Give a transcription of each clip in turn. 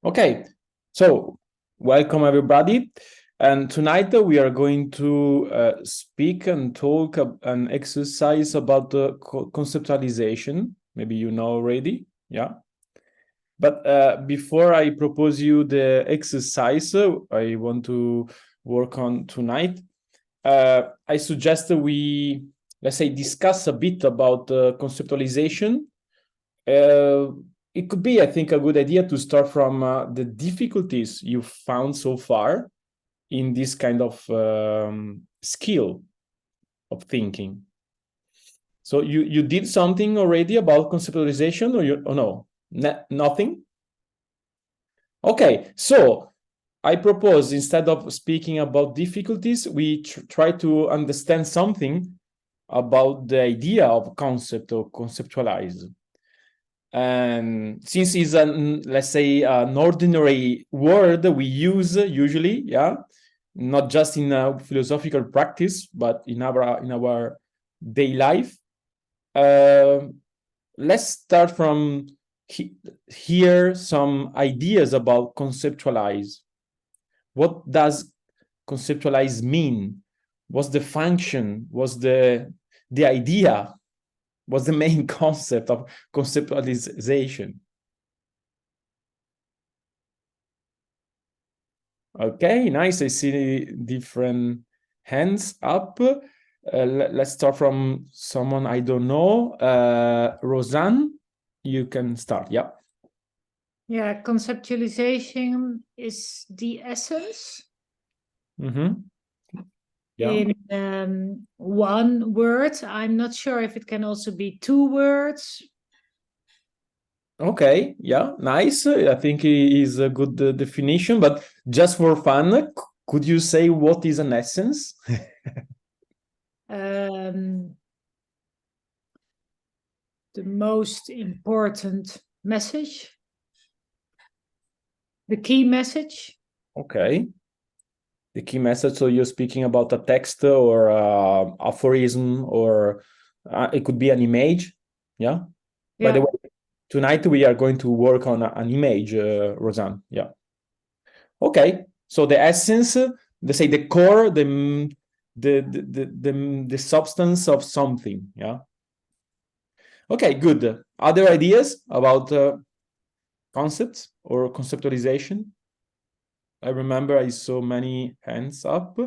Okay, so welcome everybody. And tonight we are going to speak and talk and exercise about the conceptualization. Maybe you know already, yeah. But before I propose you the exercise I want to work on tonight, I suggest that we, let's say, discuss a bit about conceptualization. It could be, I think, a good idea to start from the difficulties you found so far in this kind of skill of thinking. So you did something already about conceptualization, or no? Nothing? Okay, so I propose, instead of speaking about difficulties, we try to understand something about the idea of concept or conceptualize. And since it's let's say an ordinary word we use usually, yeah, not just in a philosophical practice but in our daily life, let's start from here some ideas about conceptualize. What does conceptualize mean? What's the function? What's the idea? What's the main concept of conceptualization? Okay, nice. I see different hands up. Let's start from someone I don't know. Roseanne, you can start. Yeah. Yeah, conceptualization is the essence Mm-hmm. Yeah. in one word. I'm not sure if it can also be two words. Okay. Yeah. Nice. I think it is a good definition. But just for fun, could you say what is an essence? The most important message, the key message. Okay. The key message. So you're speaking about a text or aphorism, or it could be an image. Yeah. By the way, tonight we are going to work on an image, Roseanne. Yeah. Okay. So the essence, let's say the core, the substance of something. Yeah. Okay. Good. Other ideas about concepts or conceptualization? I remember I saw many hands up.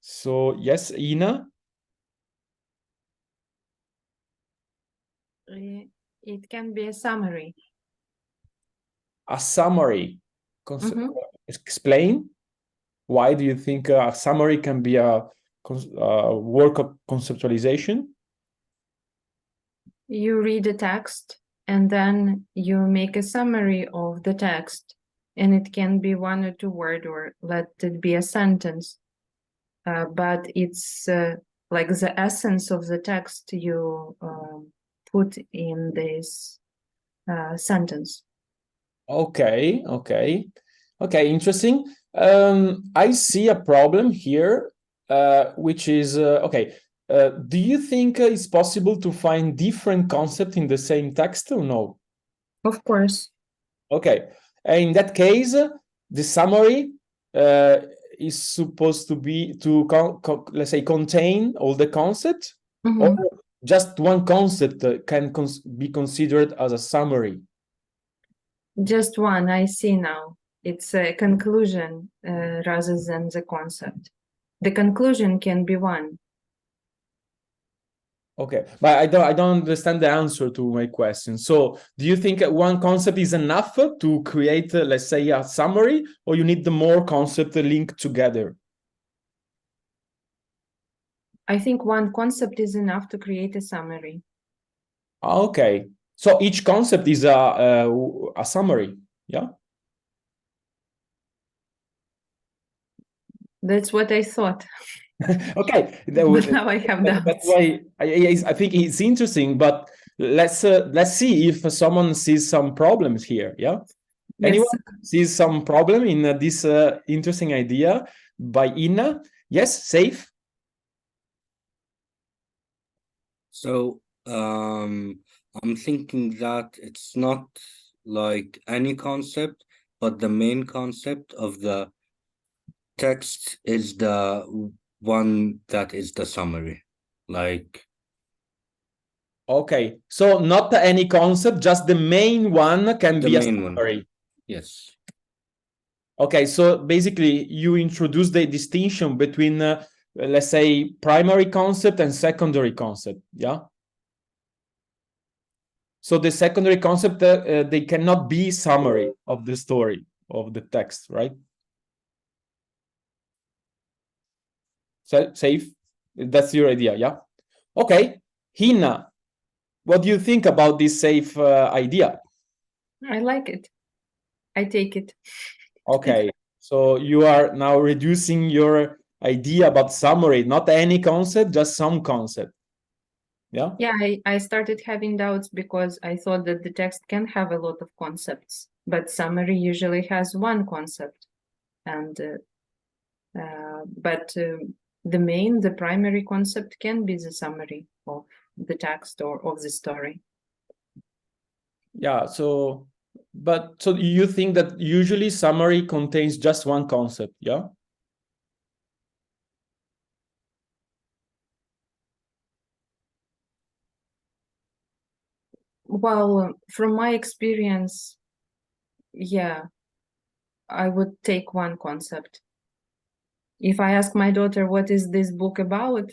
So yes, Ina. It can be a summary. A summary. Explain. Why do you think a summary can be a work of conceptualization? You read a text and then you make a summary of the text, and it can be one or two words, or let it be a sentence. But it's like the essence of the text you put in this sentence. Okay, interesting. I see a problem here, which is okay. Do you think it's possible to find different concepts in the same text or no? Of course. Okay, in that case, the summary is supposed to be to let's say contain all the concepts, or just one concept can be considered as a summary. Just one, I see now. It's a conclusion rather than the concept. The conclusion can be one. Okay, but I don't understand the answer to my question. So, do you think one concept is enough to create, let's say, a summary, or you need the more concept linked together? I think one concept is enough to create a summary. Okay, so each concept is a summary, yeah? That's what I thought. Okay, But now I have doubts. That's why I think it's interesting. But let's see if someone sees some problems here. Yeah, Yes. Anyone sees some problem in this interesting idea by Ina? Yes, safe. So I'm thinking that it's not like any concept, but the main concept of the text is the one that is the summary. Like, Okay, so not any concept, just the main one can the be a main one. summary. Yes. Okay, so basically you introduce the distinction between, let's say, primary concept and secondary concept, yeah? So the secondary concept, they cannot be summary of the story, of the text, right? So, safe? That's your idea, yeah? Okay, Hina, what do you think about this safe idea? I like it. I take it. Okay, so you are now reducing your idea about summary, not any concept, just some concept. Yeah? Yeah, I started having doubts because I thought that the text can have a lot of concepts, but summary usually has one concept. And the primary concept can be the summary of the text or of the story. Yeah, so you think that usually summary contains just one concept, yeah? Well, from my experience, yeah, I would take one concept. If I ask my daughter, what is this book about?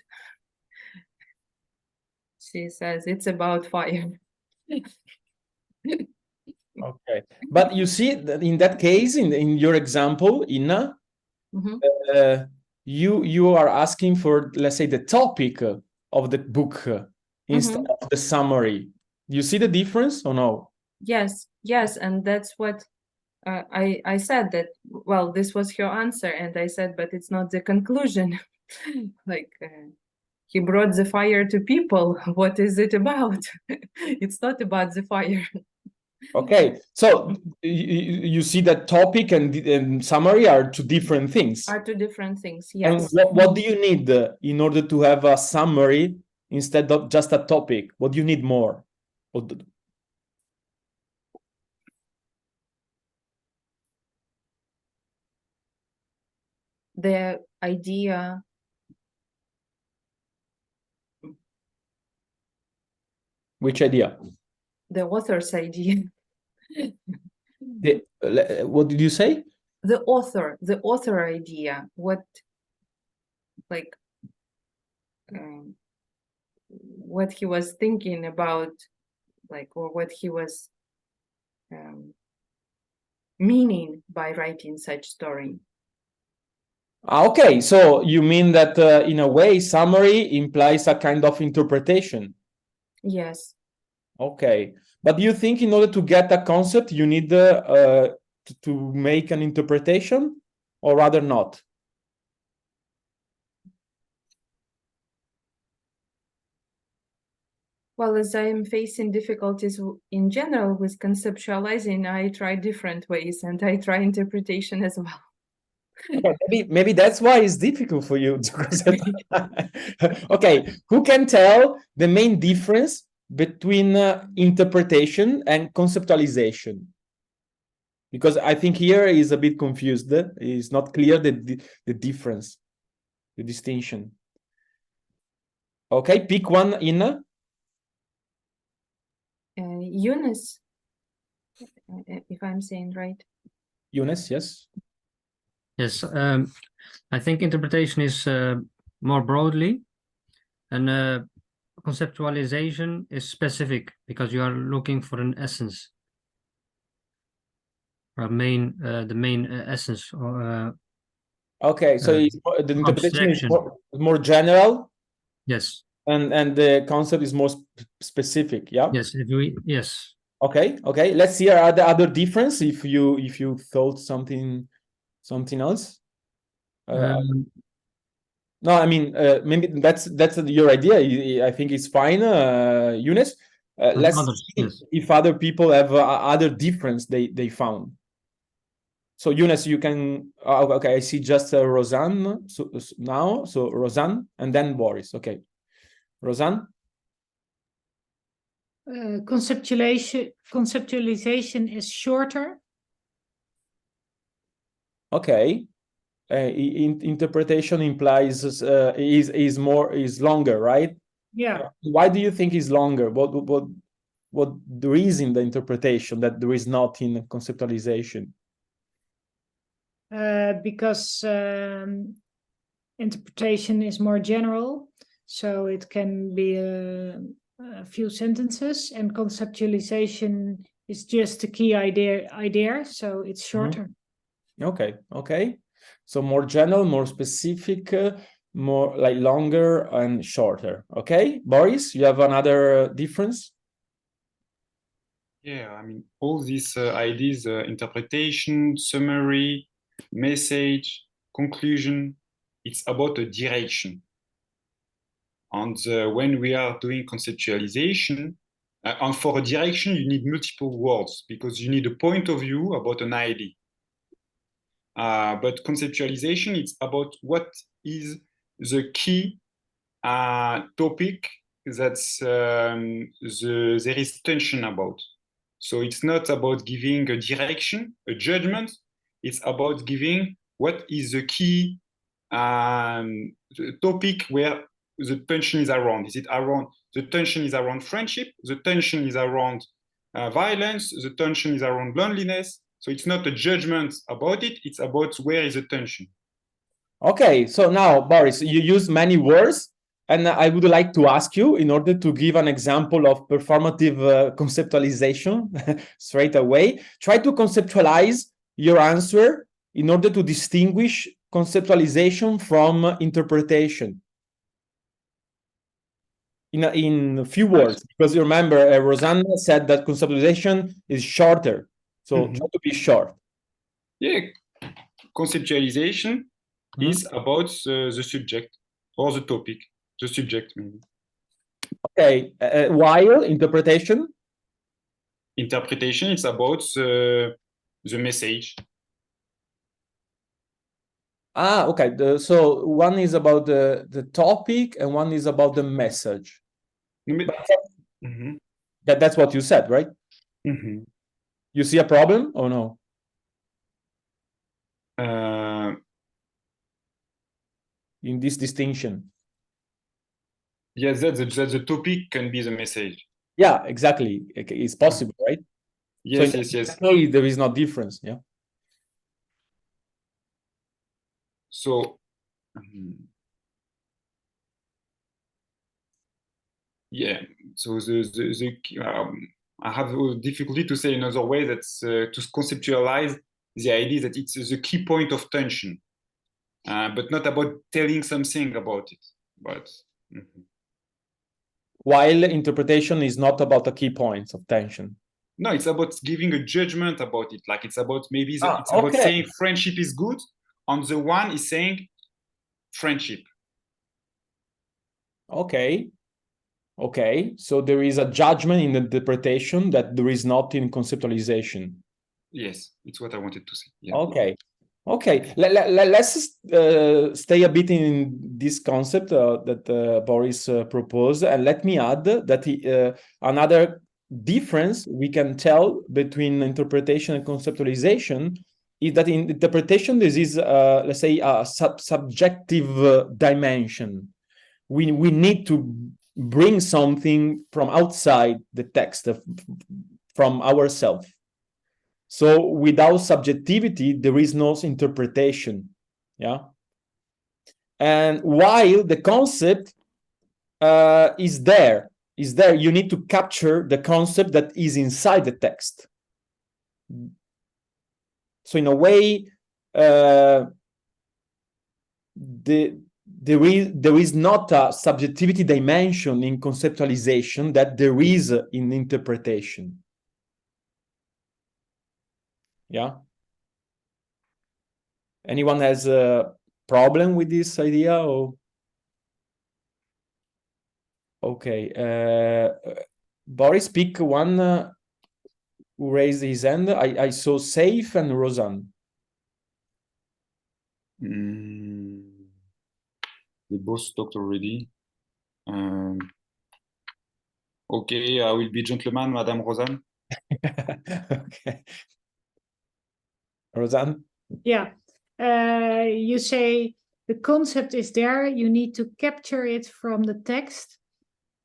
She says, it's about fire. Okay, but you see that in that case, in your example, Inna, Mhm. You are asking for, let's say, the topic of the book instead of the summary. You see the difference or no? Yes, and that's what I said that, well, this was her answer, and I said, but it's not the conclusion. Like, he brought the fire to people. What is it about? It's not about the fire. Okay, so you see that topic and summary are two different things. Are two different things, And yes. what do you need in order to have a summary instead of just a topic? What do you need more? The idea, Which idea? the author's idea. What did you say? The author idea, what he was thinking about, or what he was meaning by writing such story. Okay, so you mean that in a way, summary implies a kind of interpretation. Yes. Okay, but do you think in order to get a concept, you need to make an interpretation, or rather not? Well, as I am facing difficulties in general with conceptualizing, I try different ways, and I try interpretation as well. Okay, maybe that's why it's difficult for you to concept. Okay, who can tell the main difference between interpretation and conceptualization? Because I think here is a bit confused. It's not clear the difference, the distinction. Okay, pick one, Inna. Eunice, if I'm saying right. Eunice, yes. Yes, I think interpretation is more broadly, and conceptualization is specific because you are looking for an essence, or the main essence, or Okay, so the interpretation is more general. Yes. And the concept is more specific, yeah. Yes, yes. Okay, let's see are the other difference if you thought something else. No, I mean maybe that's your idea. I think it's fine, Eunice. Let's see yes. if other people have other difference they found. So Eunice, you can. Okay, I see just Roseanne now. So Roseanne and then Boris. Okay, Roseanne. Conceptualization is shorter. Okay. Interpretation implies is longer, right? Yeah. Why do you think is longer? What there is in the interpretation that there is not in conceptualization? Because interpretation is more general, so it can be a few sentences, and conceptualization is just a key idea, so it's shorter. Okay. So more general, more specific, more like longer and shorter. Okay, Boris, you have another difference? Yeah, I mean, all these ideas, interpretation, summary, message, conclusion, it's about a direction. And when we are doing conceptualization, and for a direction, you need multiple words because you need a point of view about an idea. But conceptualization, it's about what is the key topic that there is tension about. So it's not about giving a direction, a judgment. It's about giving what is the key topic where the tension is around. Is it around, the tension is around friendship, the tension is around violence, the tension is around loneliness. So it's not a judgment about it, it's about where is the tension. Okay, so now, Boris, you use many words, and I would like to ask you, in order to give an example of performative conceptualization straight away, try to conceptualize your answer in order to distinguish conceptualization from interpretation. In a few words, because you remember, Rosanna said that conceptualization is shorter. So try to be short. Yeah, conceptualization is about the subject or the topic, the subject maybe. Okay, while interpretation? Interpretation is about the message. Okay. So one is about the topic and one is about the message. That's what you said, right? You see a problem or no? In this distinction? Yes, that the topic can be the message. Yeah, exactly. It's possible, right? Yes, so yes. There is no difference, yeah? So, yeah, so I have a difficulty to say another way that's to conceptualize the idea that it's the key point of tension, but not about telling something about it. But while interpretation is not about the key points of tension. No, it's about giving a judgment about it. Like it's about maybe it's about saying friendship is good, and the one is saying friendship. Okay. So there is a judgment in the interpretation that there is not in conceptualization. Yes, it's what I wanted to say. Yeah. Okay. Let's stay a bit in this concept that Boris proposed, and let me add that another difference we can tell between interpretation and conceptualization is that in interpretation there is, let's say, a subjective dimension. We need to bring something from outside the text, from ourselves. So without subjectivity, there is no interpretation, yeah? And while the concept is there, you need to capture the concept that is inside the text. So in a way, there is not a subjectivity dimension in conceptualization that there is in interpretation. Yeah. Anyone has a problem with this idea? Or okay, Boris, pick one who raised his hand. I saw Saif and Rosanne. They both talked already. Okay, I will be gentleman, Madame Rosanne. Okay. Rosanne? Yeah. you say the concept is there, you need to capture it from the text.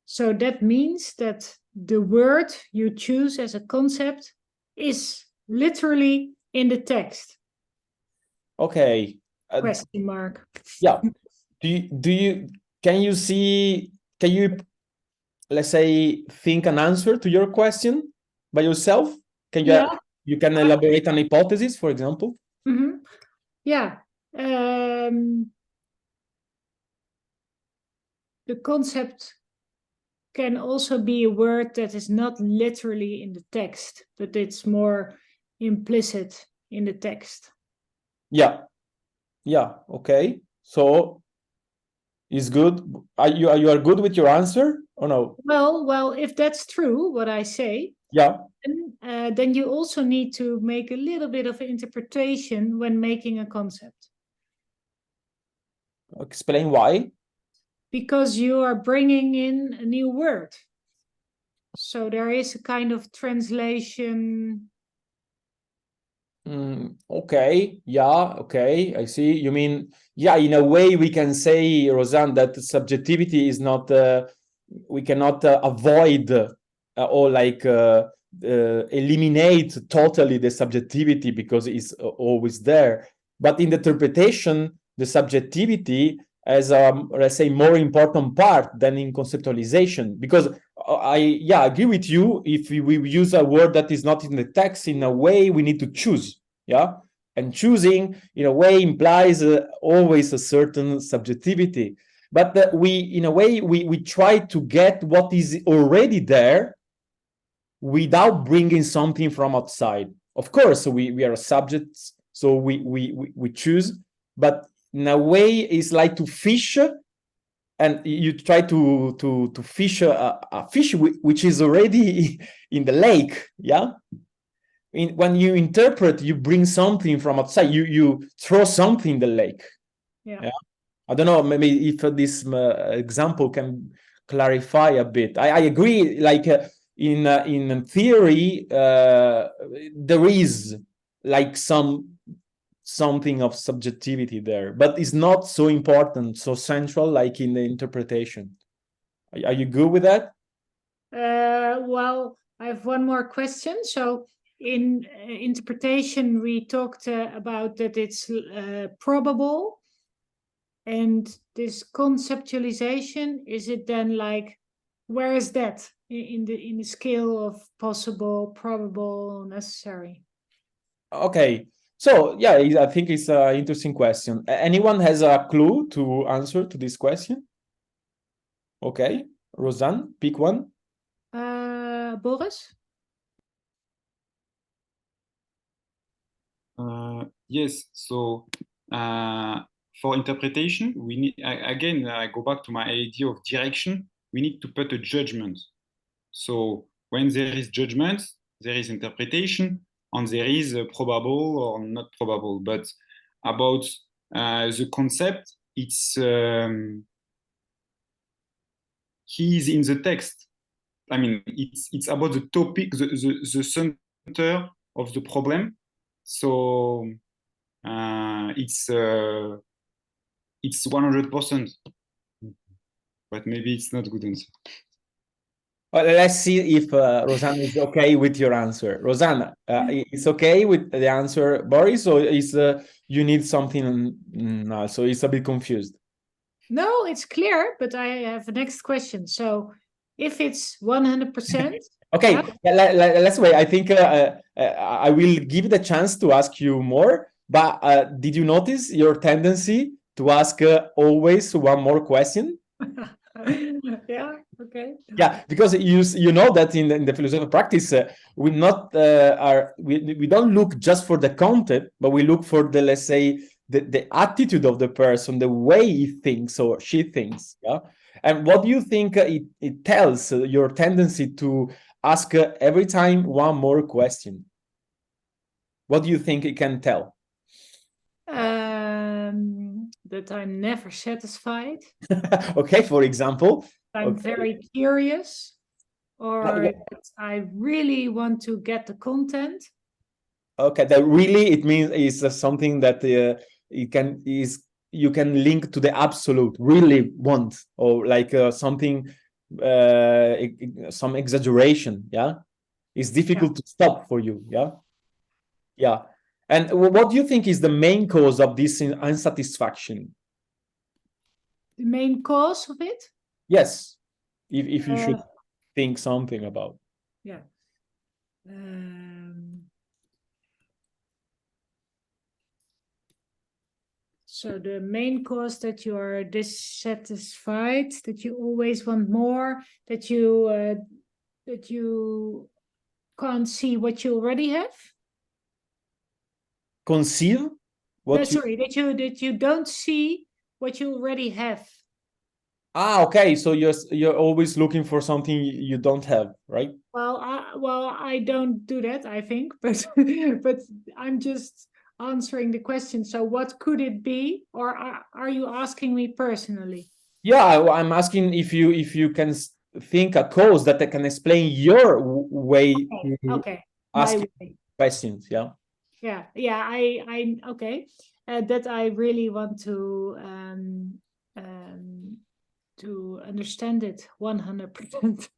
So that means that the word you choose as a concept is literally in the text. Okay. Question mark. Yeah. Can you, let's say, think an answer to your question by yourself? You can elaborate an hypothesis, for example? Mm-hmm. Yeah. The concept can also be a word that is not literally in the text, but it's more implicit in the text. Yeah. Yeah. Okay. So is good. You are good with your answer or no? Well, if that's true, what I say, Yeah. then you also need to make a little bit of interpretation when making a concept. Explain why. Because you are bringing in a new word. So there is a kind of translation. Okay. Yeah. Okay. I see. You mean, yeah, in a way we can say, Roseanne, that subjectivity is not, we cannot avoid or like eliminate totally the subjectivity because it's always there. But in the interpretation, the subjectivity as a, let's say, more important part than in conceptualization, because I agree with you. If we use a word that is not in the text, in a way we need to choose, and choosing in a way implies always a certain subjectivity, but in a way we try to get what is already there without bringing something from outside. Of course we are subjects, so we choose, but in a way it's like to fish, and you try to fish a fish which is already in the lake. When you interpret, you bring something from outside, you throw something in the lake. Yeah. I don't know, maybe if this example can clarify a bit. I agree, like in theory there is like something of subjectivity there, but it's not so important, so central like in the interpretation. Are you good with that? Well, I have one more question. So in interpretation, we talked about that it's probable. And this conceptualization, is it then like, where is that in the scale of possible, probable, necessary? Okay, so yeah, I think it's an interesting question. Anyone has a clue to answer to this question? Okay, Roseanne, pick one. Boris? Yes, so for interpretation, we need, again, I go back to my idea of direction. We need to put a judgment. So when there is judgment, there is interpretation, and there is probable or not probable. But about the concept, it's he's in the text. I mean, it's about the topic, the center of the problem. So it's 100%, but maybe it's not good answer. Well, let's see if Rosanna is okay with your answer. Rosanna, it's okay with the answer, Boris, or is you need something? No, so it's a bit confused. No, it's clear, but I have a next question. So if it's 100%. Okay, let's wait. I think I will give the chance to ask you more, but did you notice your tendency to ask always one more question? Yeah, okay. Yeah, because you know that in the philosophical practice, we not we don't look just for the content, but we look for the, let's say, the attitude of the person, the way he thinks or she thinks. Yeah, and what do you think it tells your tendency to ask every time one more question? What do you think it can tell? That I'm never satisfied. Okay, for example. I'm very curious, or that I really want to get the content. Okay, that really, it means is something that you can link to the absolute, really want, or like something, some exaggeration. Yeah, it's difficult to stop for you. Yeah, yeah. And what do you think is the main cause of this unsatisfaction? The main cause of it? Yes, if you should think something about. Yeah. So the main cause that you are dissatisfied, that you always want more, that you can't see what you already have. Conceive what No, sorry, that you don't see what you already have. Okay, so you're always looking for something you don't have, right? Well, I don't do that, I think, but but I'm just answering the question. So what could it be, or are you asking me personally? Yeah, I'm asking if you can think a cause that can explain your way to Okay, ask my way. questions. Yeah. Yeah. I okay. That I really want to understand it 100%.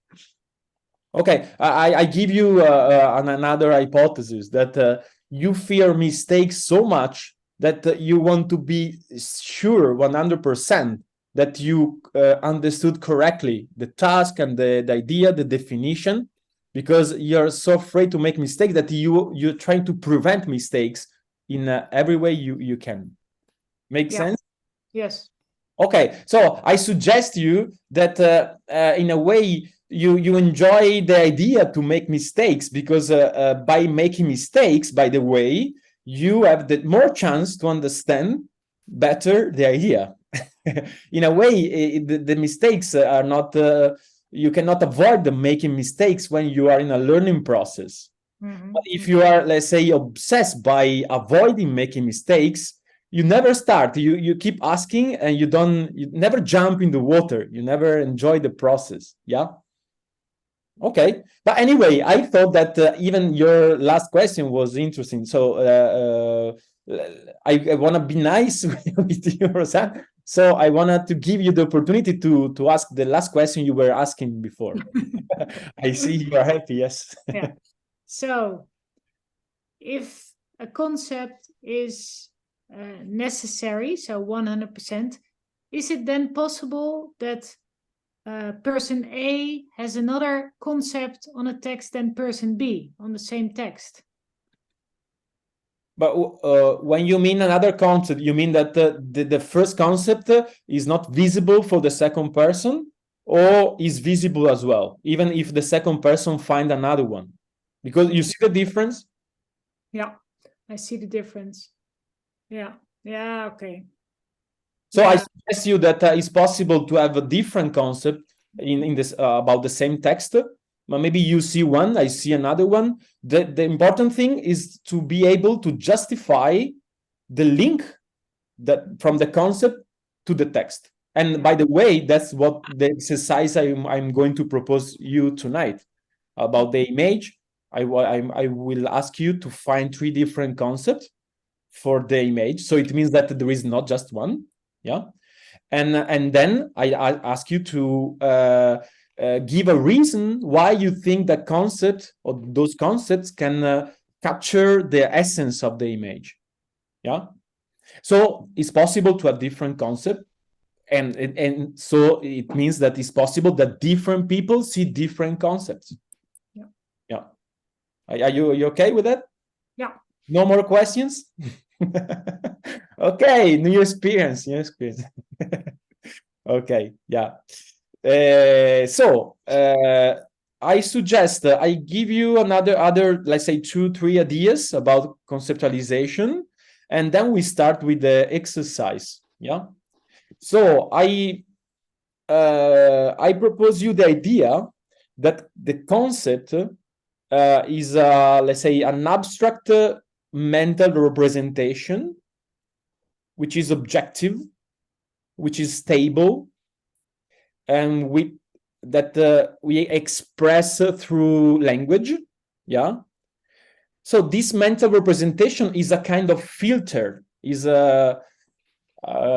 Okay, I give you another hypothesis that you fear mistakes so much that you want to be sure 100% that you understood correctly the task and the idea, the definition, because you're so afraid to make mistakes that you're trying to prevent mistakes in every way you can. Make sense? Yes. Okay, so I suggest you that in a way you enjoy the idea to make mistakes, because by making mistakes, by the way, you have the more chance to understand better the idea. In a way, the mistakes are not, you cannot avoid them making mistakes when you are in a learning process. But if you are, let's say, obsessed by avoiding making mistakes, you never start. You keep asking, and you never jump in the water. You never enjoy the process. Yeah. Okay. But anyway, I thought that even your last question was interesting. So I want to be nice with you, Rosanne. So I wanted to give you the opportunity to ask the last question you were asking before. I see you are happy. Yes. Yeah. So if a concept is necessary, so 100%, is it then possible that person A has another concept on a text than person B on the same text? But when you mean another concept, you mean that the first concept is not visible for the second person, or is visible as well, even if the second person find another one? Because you see the difference? Yeah, I see the difference. Yeah, okay. So I suggest you that it's possible to have a different concept in this about the same text. But maybe you see one, I see another one. The important thing is to be able to justify the link that from the concept to the text. And by the way, that's what the exercise I'm going to propose you tonight about the image. I will ask you to find 3 different concepts for the image. So it means that there is not just one. Yeah. And then I ask you to give a reason why you think that concept or those concepts can capture the essence of the image. Yeah. So it's possible to have different concepts, and so it means that it's possible that different people see different concepts. Yeah. Yeah. Are you okay with that? Yeah. No more questions? Okay, new experience. Okay, yeah. So I suggest I give you other, let's say 2-3 ideas about conceptualization, and then we start with the exercise. Yeah. So I propose you the idea that the concept is, let's say, an abstract mental representation, which is objective, which is stable, and we express through language. Yeah. So this mental representation is a kind of filter is a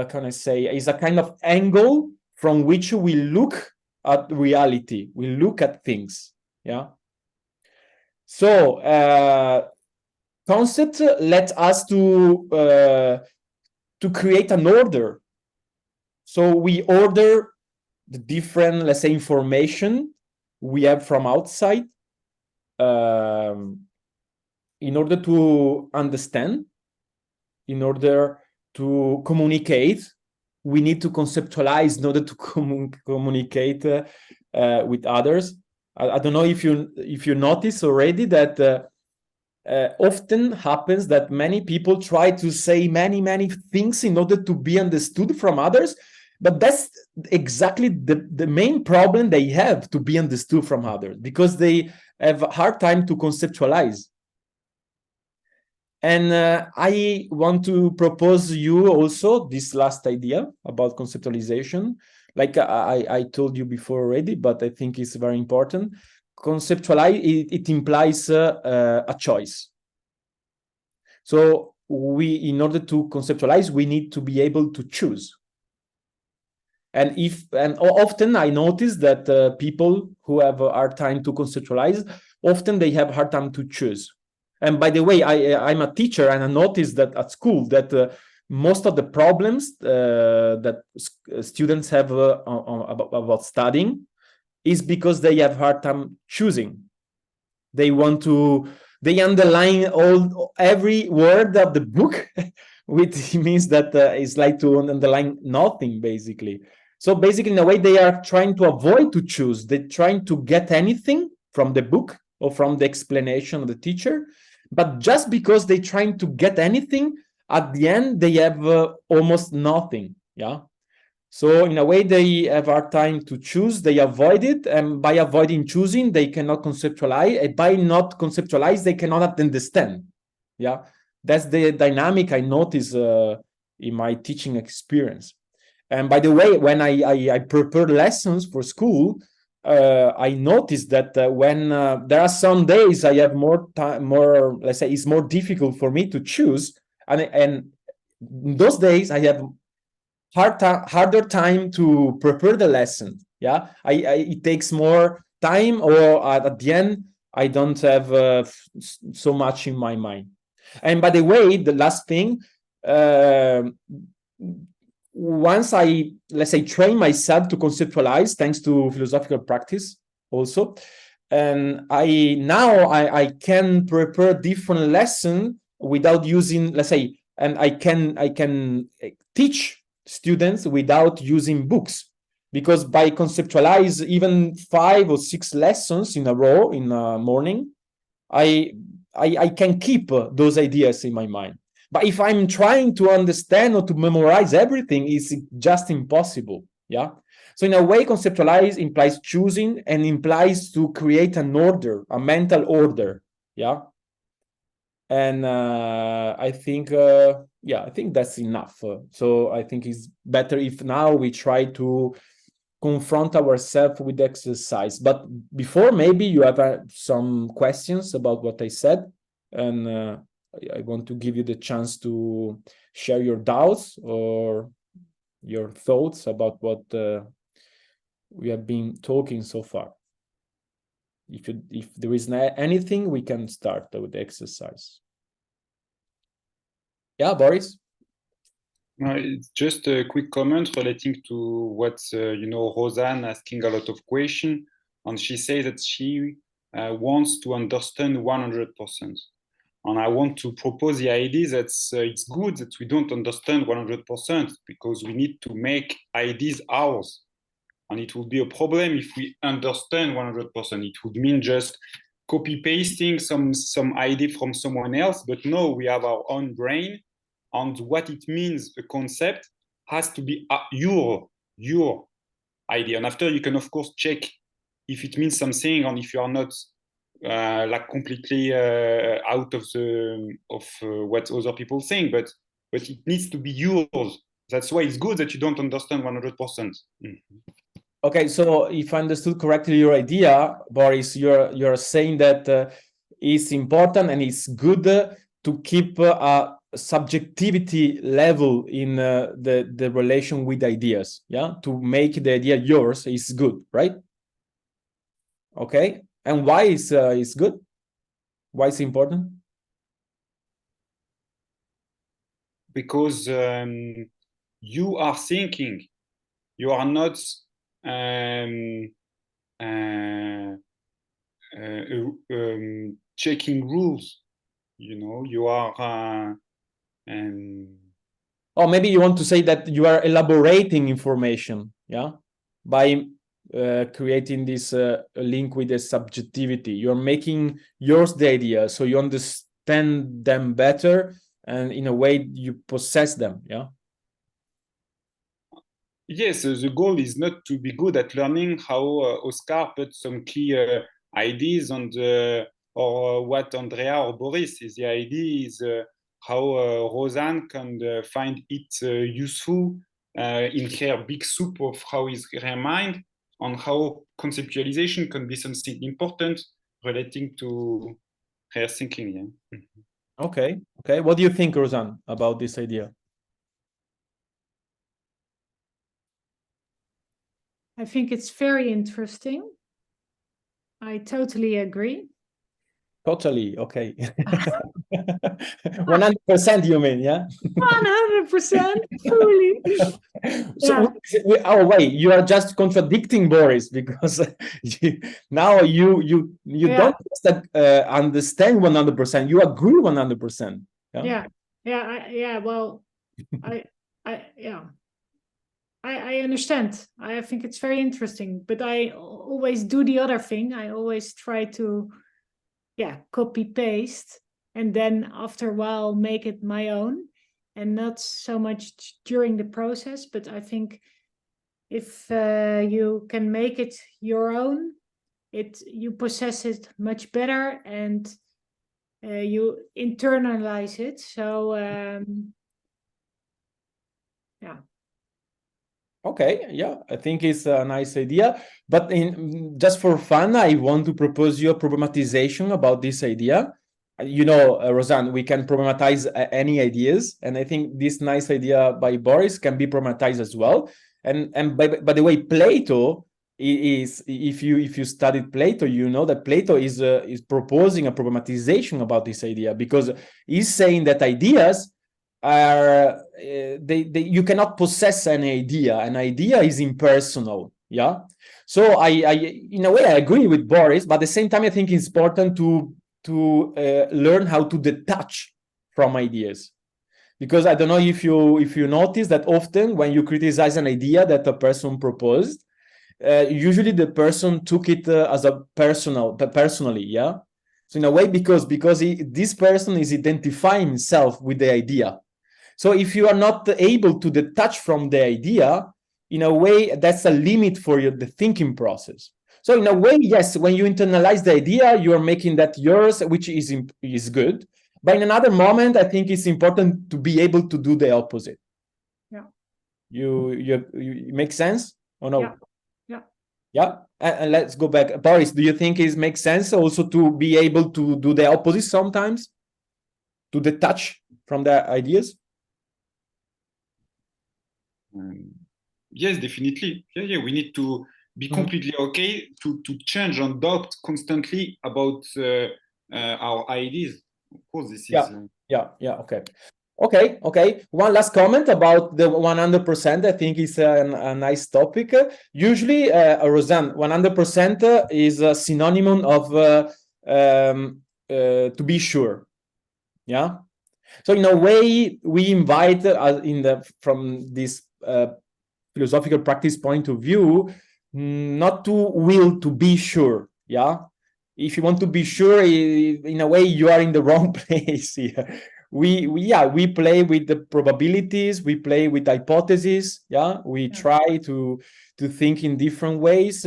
can I say, is a kind of angle from which we look at reality, we look at things. Yeah. So concept let us to create an order. So we order the different, let's say, information we have from outside in order to understand, in order to communicate. We need to conceptualize in order to communicate with others. I don't know if you notice already that often happens that many people try to say many things in order to be understood from others, but that's exactly the main problem they have, to be understood from others, because they have a hard time to conceptualize. And I want to propose you also this last idea about conceptualization. Like I told you before already, but I think it's very important. Conceptualize, it implies a choice. So in order to conceptualize, we need to be able to choose. And often I notice that people who have a hard time to conceptualize, often they have a hard time to choose. And by the way, I'm a teacher, and I noticed that at school that most of the problems that students have about studying is because they have hard time choosing. They underline every word of the book, which means that it's like to underline nothing, basically. So basically, in a way, they are trying to avoid to choose. They're trying to get anything from the book or from the explanation of the teacher. But just because they're trying to get anything, at the end, they have almost nothing. Yeah. So in a way, they have hard time to choose. They avoid it. And by avoiding choosing, they cannot conceptualize. And by not conceptualize, they cannot understand. Yeah. That's the dynamic I notice in my teaching experience. And by the way, when I prepare lessons for school, I noticed that when there are some days I have more time, let's say, it's more difficult for me to choose, and those days I have harder time to prepare the lesson. Yeah, it takes more time, or at the end I don't have so much in my mind. And by the way, the last thing. Once I, let's say, train myself to conceptualize, thanks to philosophical practice also, and I can prepare different lesson without using, let's say, and I can teach students without using books, because by conceptualize even 5 or 6 lessons in a row in a morning, I can keep those ideas in my mind. But if I'm trying to understand or to memorize everything, it's just impossible. Yeah. So in a way, conceptualize implies choosing and implies to create an order, a mental order. Yeah. And I think, I think that's enough. So I think it's better if now we try to confront ourselves with exercise. But before, maybe you have some questions about what I said, and I want to give you the chance to share your doubts or your thoughts about what we have been talking so far. If there is anything, we can start with the exercise. Yeah, Boris? It's just a quick comment relating to what, Rosanne asking a lot of questions. And she says that she wants to understand 100%. And I want to propose the idea that it's good that we don't understand 100%, because we need to make ideas ours. And it would be a problem if we understand 100%. It would mean just copy-pasting some idea from someone else. But no, we have our own brain. And what it means, a concept, has to be your idea. And after, you can, of course, check if it means something, and if you are not like completely out of what other people think, but it needs to be yours. That's why it's good that you don't understand 100%. Mm-hmm. Okay, so if I understood correctly your idea, Boris, you're saying that it's important and it's good to keep a subjectivity level in the relation with ideas, yeah, to make the idea yours is good, right? Okay, and why is good? Why is important? Because you are thinking, you are not checking rules. You know, you are. Or maybe you want to say that you are elaborating information, yeah, by creating this link with the subjectivity. You're making yours the idea, so you understand them better, and in a way you possess them, yeah. Yes, the goal is not to be good at learning how Oscar put some key ideas on the, or what Andrea or Boris is. The idea is how Rosanne can find it useful in her big soup of how is her mind, on how conceptualization can be something important relating to her thinking. Yeah. Okay. What do you think, Rosanne, about this idea? I think it's very interesting. I totally agree. Totally, okay. 100%, you mean, yeah? 100%, fully. So, oh wait, you are just contradicting Boris, because now you don't just understand 100%, you agree 100%. Yeah. Well, I understand. I think it's very interesting, but I always do the other thing. I always try to, copy paste, and then after a while make it my own, and not so much during the process. But I think if you can make it your own, you possess it much better, and you internalize it. So Okay, yeah, I think it's a nice idea. But just for fun, I want to propose you a problematization about this idea. You know, Rosanne, we can problematize any ideas, and I think this nice idea by Boris can be problematized as well. And by the way, Plato is, if you studied Plato, you know that Plato is proposing a problematization about this idea, because he's saying that ideas are you cannot possess an idea is impersonal, yeah. So I in a way I agree with Boris, but at the same time I think it's important to learn how to detach from ideas, because I don't know if you notice that often when you criticize an idea that a person proposed, usually the person took it as a personally, yeah. So in a way, because this person is identifying himself with the idea. So if you are not able to detach from the idea, in a way, that's a limit for the thinking process. So in a way, yes, when you internalize the idea, you are making that yours, which is good. But in another moment, I think it's important to be able to do the opposite. Yeah. You make sense or no? Yeah. And let's go back. Boris, do you think it makes sense also to be able to do the opposite sometimes? To detach from the ideas? Yes, definitely. Yeah. We need to be completely okay to change and doubt constantly about our ideas. Of course, this is. Okay. One last comment about the 100%. I think it's a nice topic. Usually, Rosanne, 100% is a synonym of to be sure. Yeah. So in a way, we invite from this philosophical practice point of view, not to will to be sure. Yeah. If you want to be sure, in a way, you are in the wrong place here. We play with the probabilities, we play with hypotheses. Yeah, we try to think in different ways.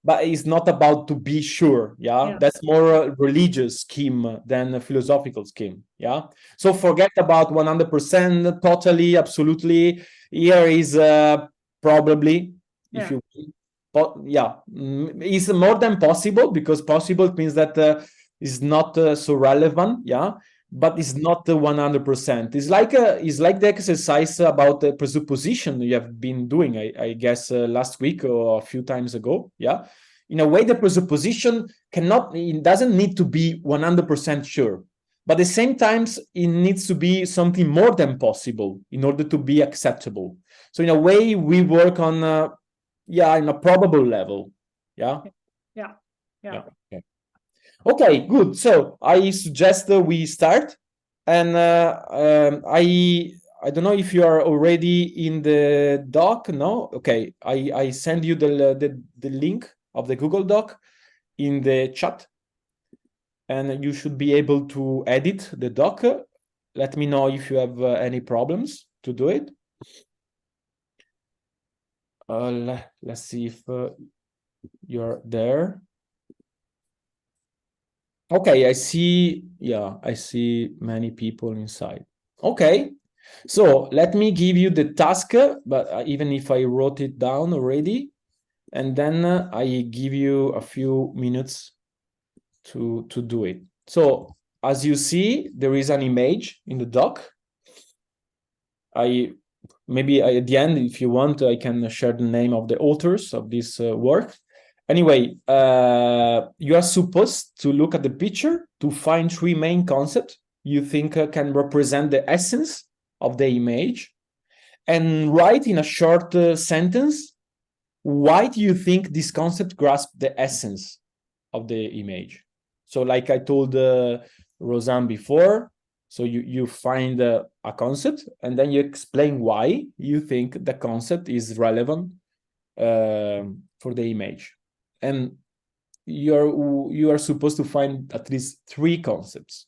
But it's not about to be sure. Yeah, that's more a religious scheme than a philosophical scheme. Yeah, so forget about 100%, totally, absolutely. Here is probably, if you, it's more than possible, because possible means that is not so relevant. Yeah, but it's not the 100%. It's like the exercise about the presupposition you have been doing, I guess, last week or a few times ago. Yeah, in a way, the presupposition it doesn't need to be 100% sure, but at the same time, it needs to be something more than possible in order to be acceptable. So in a way, we work on in a probable level. Yeah. Yeah. Okay, good. So I suggest we start, and I don't know if you are already in the doc. No, okay. I send you the link of the Google Doc in the chat, and you should be able to edit the doc. Let me know if you have any problems to do it. Let's see if you're there. Okay, I see many people inside. Okay, so let me give you the task, but even if I wrote it down already, and then I give you a few minutes to do it. So as you see, there is an image in the doc. Maybe at the end, if you want, I can share the name of the authors of this work. Anyway, you are supposed to look at the picture to find three main concepts you think can represent the essence of the image, and write in a short sentence why do you think this concept grasps the essence of the image. So like I told Roseanne before, so you find a concept and then you explain why you think the concept is relevant for the image. And you are supposed to find at least three concepts.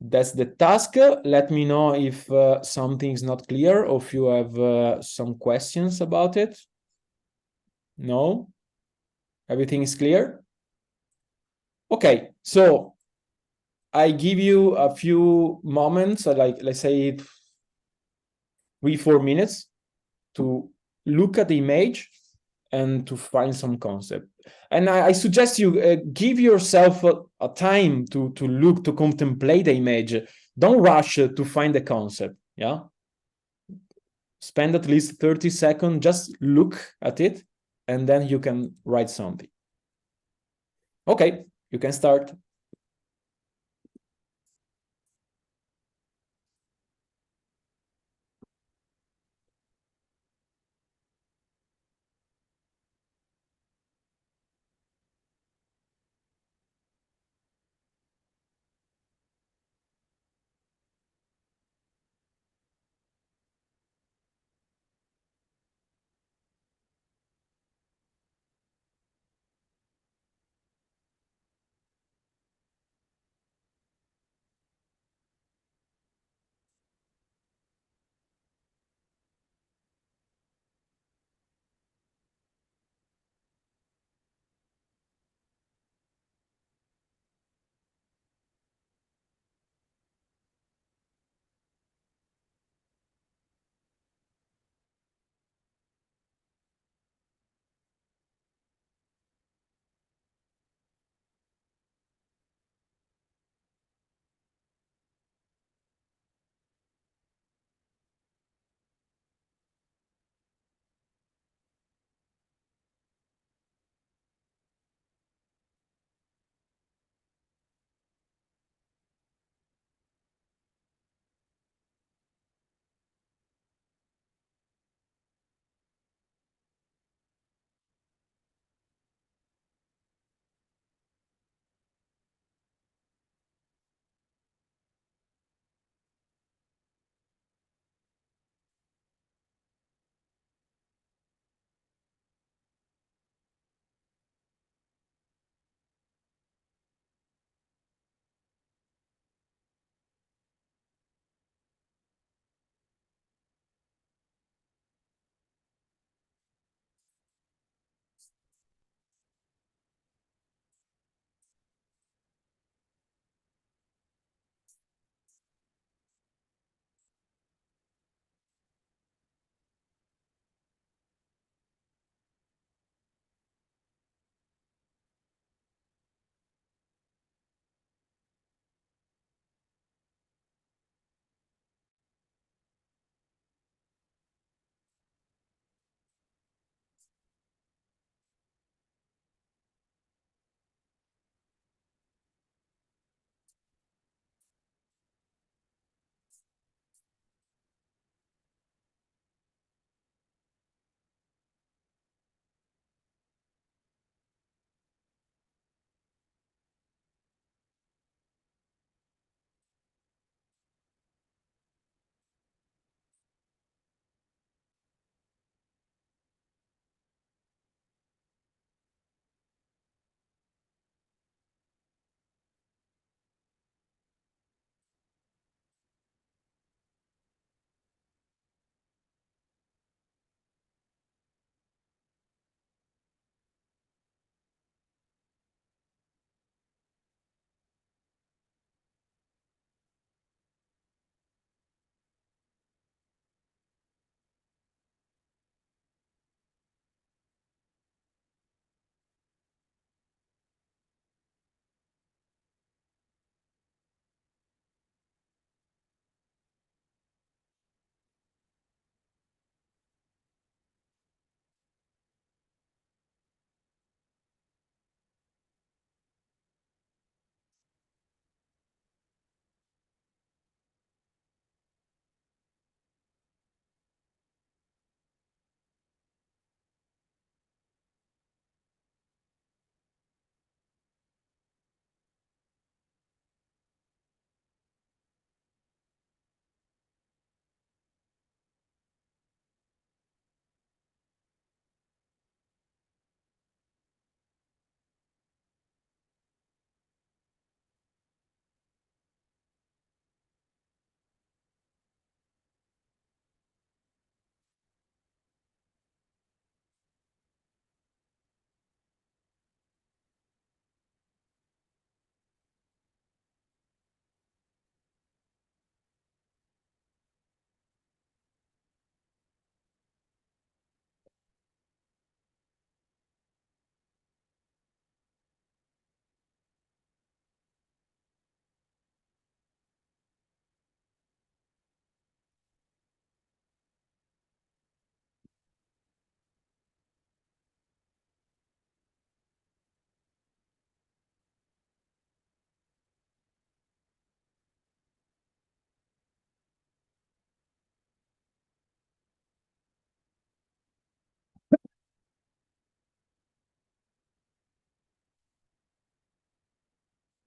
That's the task. Let me know if something is not clear or if you have some questions about it. No? Everything is clear? Okay, so I give you a few moments, like let's say 3-4 minutes to look at the image and to find some concept. And I suggest you give yourself a time to look, to contemplate the image. Don't rush to find the concept. Yeah. Spend at least 30 seconds, just look at it, and then you can write something. Okay, you can start.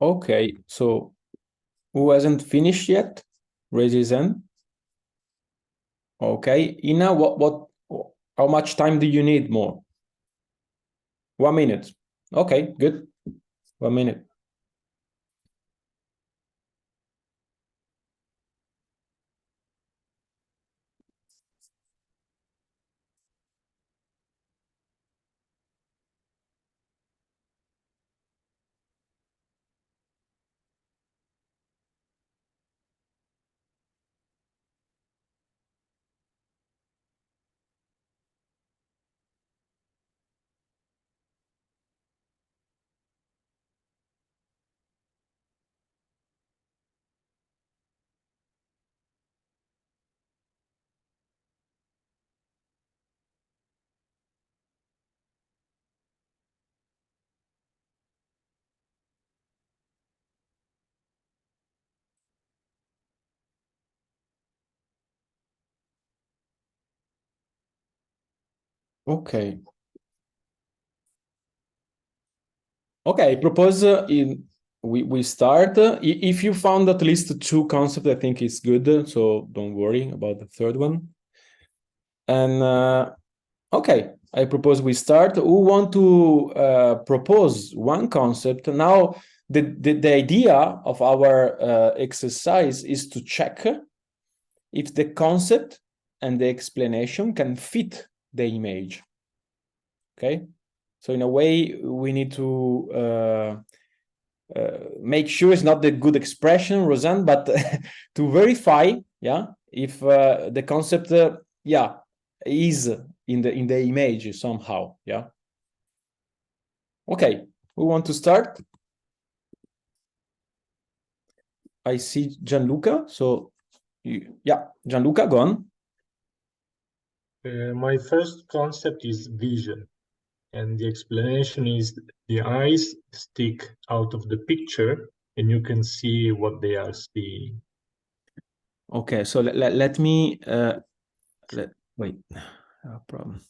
Okay, so who hasn't finished yet? Raise his hand. Okay, Ina, how much time do you need more? 1 minute. Okay, good. 1 minute. Okay. Okay, I propose we start. If you found at least 2 concepts, I think it's good. So don't worry about the third one. And okay, I propose we start. Who want to propose one concept? Now, the idea of our exercise is to check if the concept and the explanation can fit the image. Okay, so in a way, we need to make sure it's not the good expression, Roseanne, but to verify, yeah, if the concept, yeah, is in the image somehow, yeah. Okay, we want to start. I see Gianluca, so yeah, Gianluca, go on. My first concept is vision, and the explanation is the eyes stick out of the picture and you can see what they are seeing. Okay, so let me wait, problem.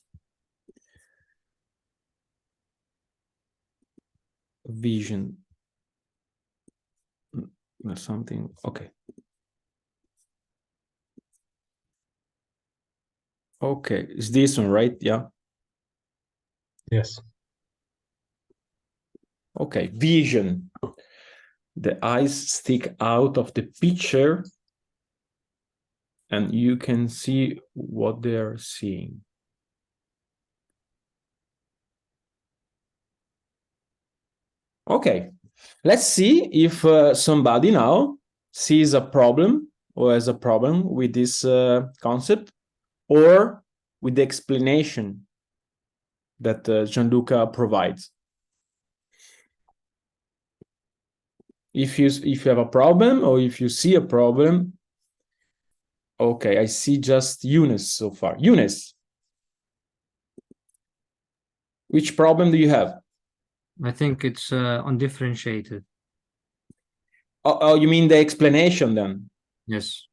Vision or something. Okay. Okay, it's this one, right? Yeah. Yes. Okay, vision. The eyes stick out of the picture and you can see what they're seeing. Okay, let's see if somebody now sees a problem or has a problem with this concept or with the explanation that Gianluca provides. If you have a problem or if you see a problem, okay, I see just Eunice so far. Eunice, which problem do you have? I think it's undifferentiated. Oh, you mean the explanation then? Yes.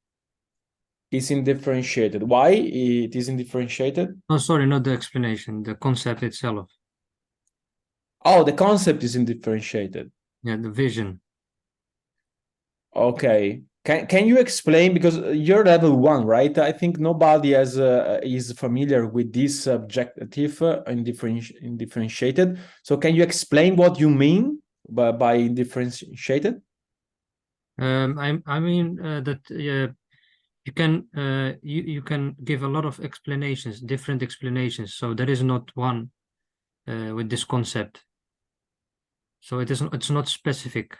Is indifferentiated. Why it is indifferentiated? Oh, sorry, not the explanation, the concept itself. Oh, the concept is indifferentiated. Yeah, the vision. Okay. Can you explain, because you're level 1, right? I think nobody is familiar with this subjective indifferentiated. So can you explain what you mean by indifferentiated? I mean that you can give a lot of explanations, different explanations. So there is not one with this concept. So it's not specific.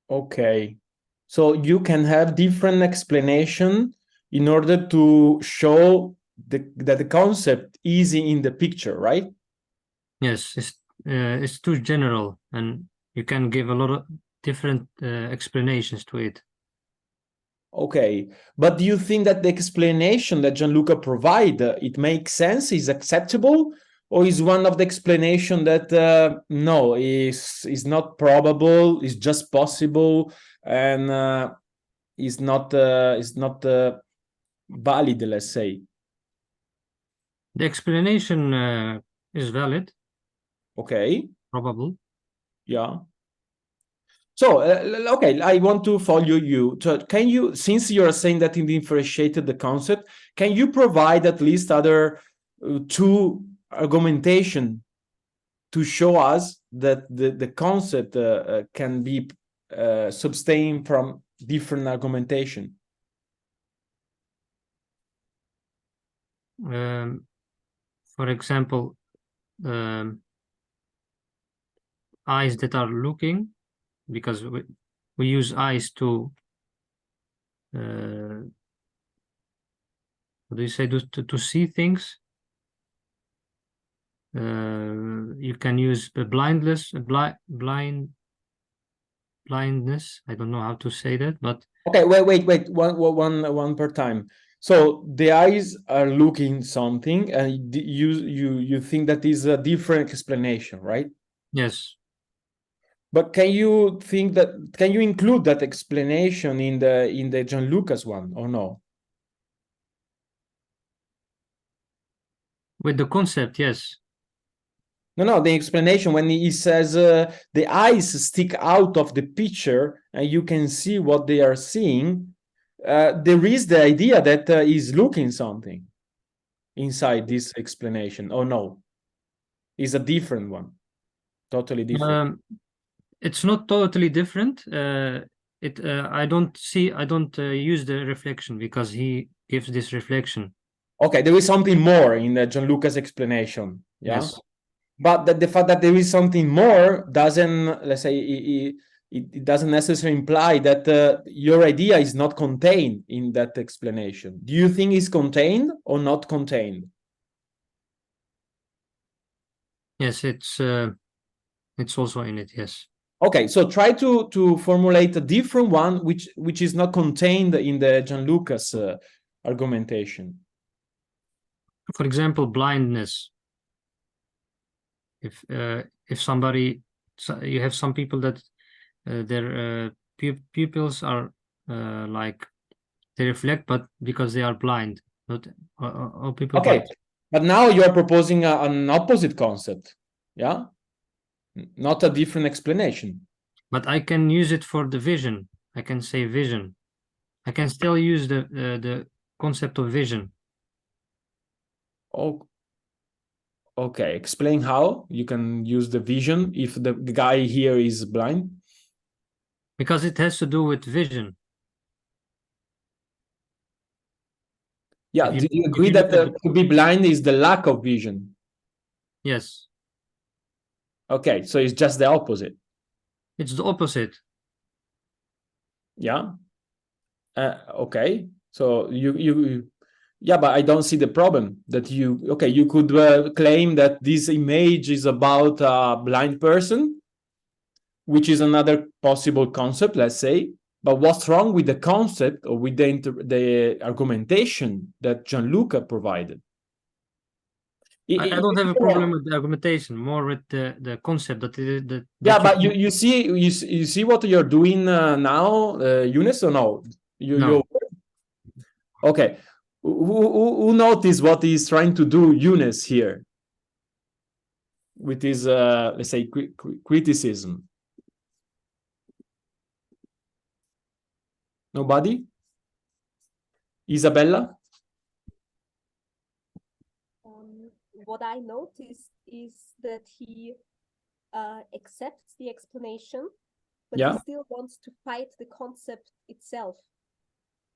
Okay. So you can have different explanation in order to show that the concept is in the picture, right? Yes, it's too general, and you can give a lot of different explanations to it. Okay, but do you think that the explanation that Gianluca provide it makes sense, is acceptable, or is one of the explanation that no, is not probable, is just possible, and is not valid, let's say? The explanation is valid. Okay. probable. Yeah. So, okay, I want to follow you. So can you, since you're saying that you differentiated the concept, can you provide at least other two argumentation to show us that the concept can be sustained from different argumentation? For example, eyes that are looking, because we use eyes to what do you say, to see things. You can use a blindness. I don't know how to say that, but Okay, wait, one per time. So the eyes are looking something, and you think that is a different explanation, right? yes. But can you include that explanation in the John Lucas one or no? With the concept, yes. No, the explanation when he says the eyes stick out of the picture and you can see what they are seeing. There is the idea that he's looking something inside this explanation. Oh no, it's a different one, totally different. It's not totally different. I don't use the reflection because he gives this reflection. Okay, there is something more in the John Lucas explanation. Yeah. Yes. But the fact that there is something more doesn't, let's say, it doesn't necessarily imply that your idea is not contained in that explanation. Do you think it's contained or not contained? Yes, it's also in it. Yes. Okay, so try to formulate a different one which is not contained in the John Lucas argumentation. For example, blindness. If somebody, you have some people that their pupils are like they reflect, but because they are blind, not all people Okay, get. but now you are proposing an opposite concept, yeah, not a different explanation. But I can use it for the vision. I can say vision. I can still use the concept of vision. Oh, okay. Explain how you can use the vision if the guy here is blind. Because it has to do with vision. Yeah, If do you agree look that at to be blind is the lack of vision? yes, Okay, so it's just the opposite. it's the opposite. Yeah. Okay. So yeah, but I don't see the problem that you could claim that this image is about a blind person, which is another possible concept, let's say. But what's wrong with the concept or with the argumentation that Gianluca provided? I don't have a problem with the argumentation, more with the concept that yeah, but you see what you're doing now, Eunice, or no? No. Okay. Who noticed what he's trying to do, Eunice, here with his let's say criticism? Nobody? Isabella? What I noticed is that he accepts the explanation, but Yeah. he still wants to fight the concept itself.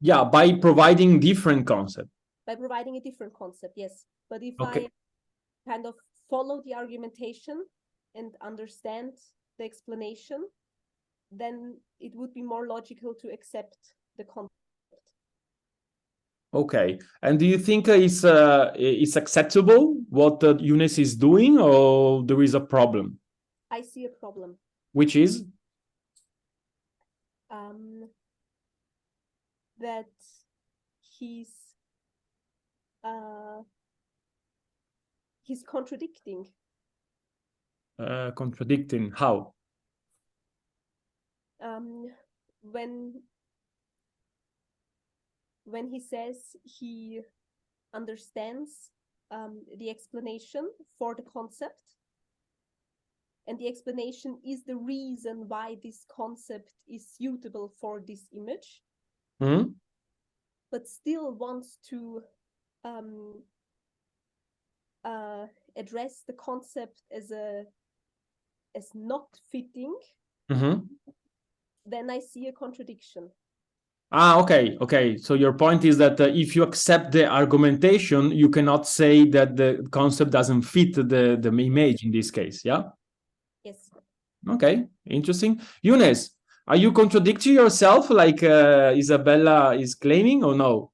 Yeah, by providing different concept. By providing a different concept, yes. But if Okay. I kind of follow the argumentation and understand the explanation, then it would be more logical to accept the concept. Okay. And do you think it's acceptable what Eunice is doing, or there is a problem? I see a problem. Which is? That he's contradicting. Contradicting how? When he says he understands the explanation for the concept, and the explanation is the reason why this concept is suitable for this image, but still wants to address the concept as not fitting, then I see a contradiction. Ah, okay, okay. So your point is that if you accept the argumentation, you cannot say that the concept doesn't fit the image in this case, yeah? Yes. Okay, interesting. Younes, are you contradicting yourself like Isabella is claiming, or no?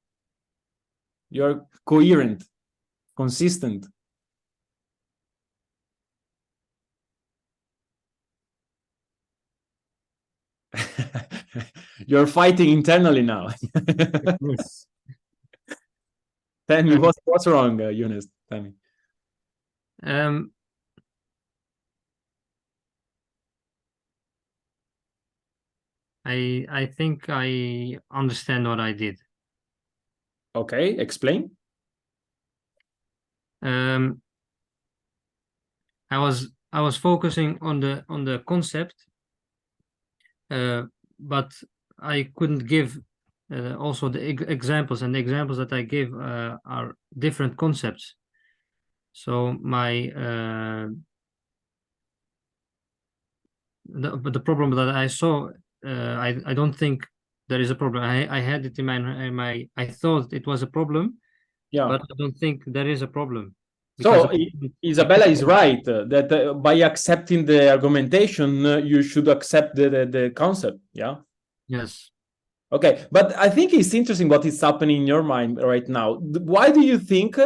You're coherent, consistent. You're fighting internally now. Yes. Tell me, what's wrong, Younes? Tell me. I think I understand what I did. Okay, explain. I was focusing on the concept, but I couldn't give also the examples, and the examples that I gave are different concepts. So the problem that I saw, I don't think there is a problem. I had it in my I thought it was a problem, Yeah. but I don't think there is a problem. So Isabella is right that by accepting the argumentation, you should accept the concept. Yeah. Yes. Okay, but I think it's interesting what is happening in your mind right now. Why do you think,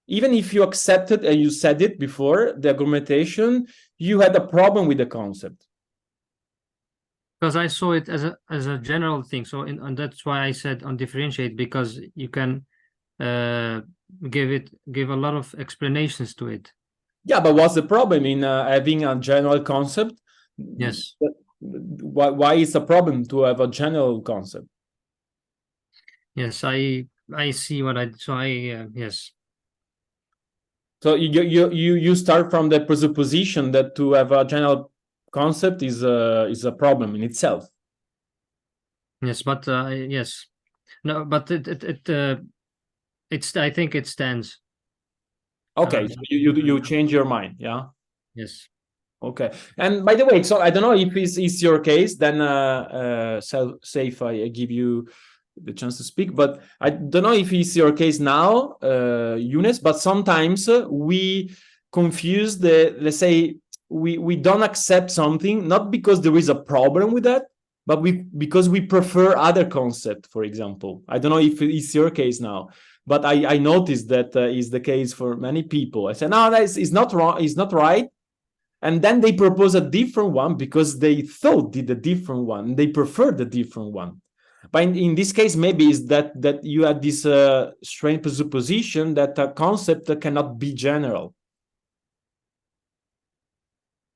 even if you accepted and you said it before the argumentation, you had a problem with the concept? Because I saw it as a general thing. So and that's why I said undifferentiate, because you can give a lot of explanations to it. Yeah, but what's the problem in having a general concept? Yes. Why is a problem to have a general concept? Yes, I see what yes. So you start from the presupposition that to have a general concept is a problem in itself. Yes, but yes, no, but it's I think it stands. Okay, so you change your mind, yeah. Yes. Okay, and by the way, so I don't know if it's your case. Then say if I give you the chance to speak, but I don't know if it's your case now, Younes. But sometimes we confuse let's say we don't accept something not because there is a problem with that, but because we prefer other concept. For example, I don't know if it's your case now, but I noticed that is the case for many people. I said, no, that is not wrong. It's not right. And then they propose a different one because they thought did a different one. They preferred the different one. But in this case, maybe is that you had this strange presupposition that a concept cannot be general.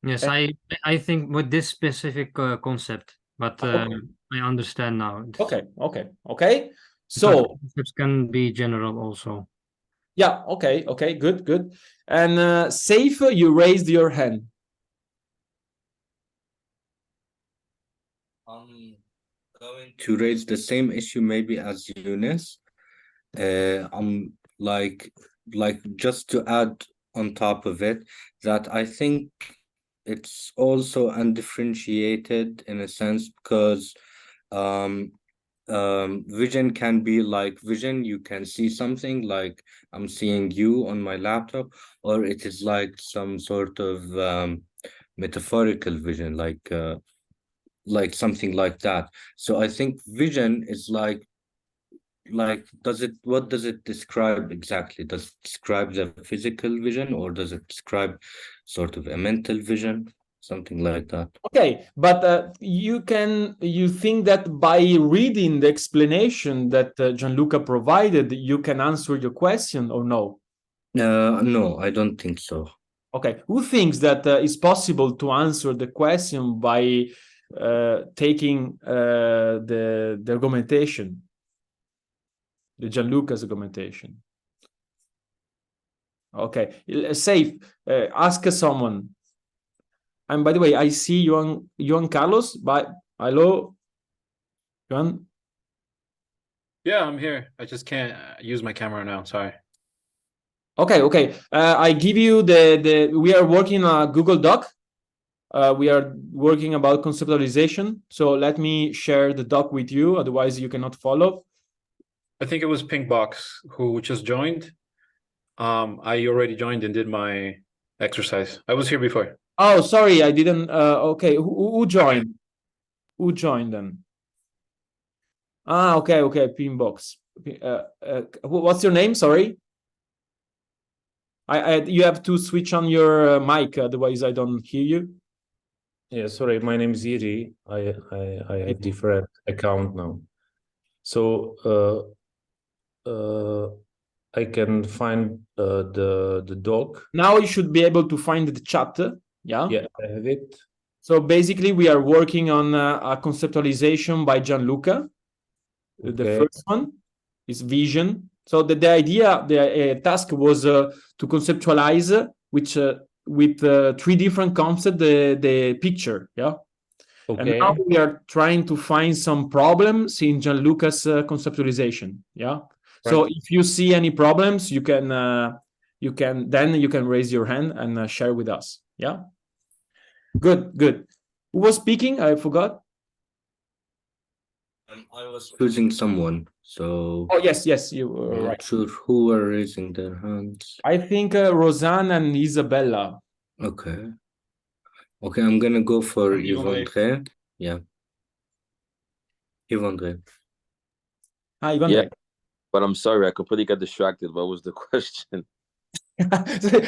Yes, I think with this specific concept, but Okay. I understand now. Okay. So concepts can be general also. Yeah. Okay. Good. And Safe, you raised your hand. I'm going to raise the same issue maybe as Younes. I'm like just to add on top of it that I think it's also undifferentiated in a sense because vision can be like vision, you can see something like I'm seeing you on my laptop, or it is like some sort of metaphorical vision, like something like that. So I think vision is like what does it describe exactly? Does it describe the physical vision, or does it describe sort of a mental vision, something like that? Okay, but you think that by reading the explanation that Gianluca provided, you can answer your question, or no? No, I don't think so. Okay, who thinks that it's possible to answer the question by taking the argumentation, the Gianluca's argumentation? Okay, Safe, ask someone. And by the way, I see Juan Carlos. Hello, Juan. Yeah, I'm here. I just can't use my camera now. Sorry. Okay. I give you we are working on a Google Doc. We are working about conceptualization. So let me share the doc with you. Otherwise, you cannot follow. I think it was Pinkbox who just joined. I already joined and did my exercise. I was here before. Oh, sorry, I didn't. Okay, who joined? Who joined then? Okay. Pinbox. What's your name? Sorry. You have to switch on your mic, otherwise I don't hear you. Yeah, sorry, my name is Iri. I have different account now. So I can find the doc. Now you should be able to find the chat. Yeah. Yeah, I have it. So basically, we are working on a conceptualization by Gianluca. Okay. The first one is vision. So the idea, the task was to conceptualize which with three different concepts the picture. Yeah. Okay. And now we are trying to find some problems in Gianluca's conceptualization. Yeah. Right. So if you see any problems, you can raise your hand and share with us. Yeah. Good. Who was speaking? I forgot. I was choosing someone, so. Oh yes, you were I'm right. not sure who were raising their hands. I think Rosanne and Isabella. Okay, I'm gonna go for And Yvonne. Yeah, Yvonne. Hi, Ivan. Yeah, but I'm sorry, I completely got distracted. What was the question?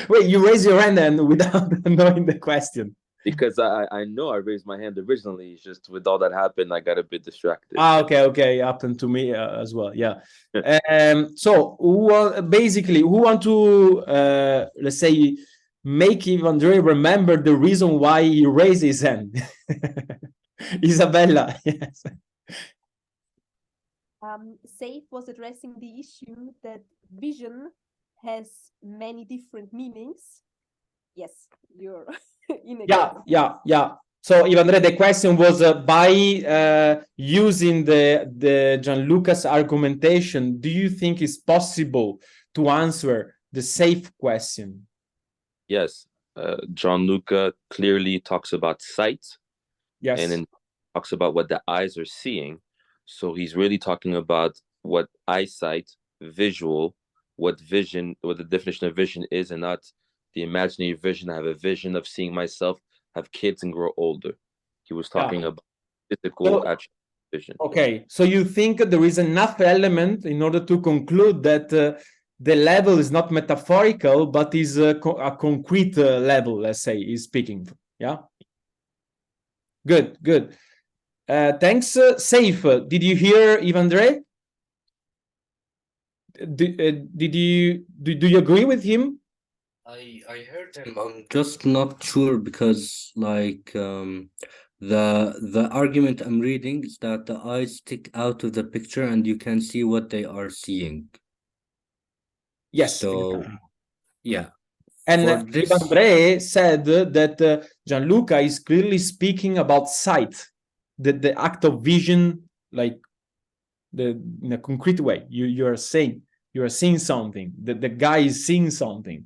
Wait, you raise your hand and without knowing the question. Because I know I raised my hand originally. It's just with all that happened, I got a bit distracted. Okay. Happened to me as well. Yeah. So who want to let's say make Andre remember the reason why he raised his hand? Isabella. Yes. Saif was addressing the issue that vision has many different meanings. Yes, you're in a Yeah. So, Ivandre, the question was by using the Gianluca's argumentation, do you think it's possible to answer the safe question? Yes. Gianluca clearly talks about sight. Yes. And then talks about what the eyes are seeing. So he's really talking about what eyesight, visual, what the definition of vision is, and not the imaginary vision. I have a vision of seeing myself have kids and grow older. He was talking about physical vision. Okay, so you think there is enough element in order to conclude that the level is not metaphorical, but is a concrete level, let's say, is speaking. Yeah. Good. Thanks, Saif. Did you hear Ivandre? Do you agree with him? I heard him. I'm just not sure because the argument I'm reading is that the eyes stick out of the picture and you can see what they are seeing. Yes. So exactly. yeah. And Ivandre said that Gianluca is clearly speaking about sight, the act of vision, like in a concrete way. You are seeing something. The guy is seeing something.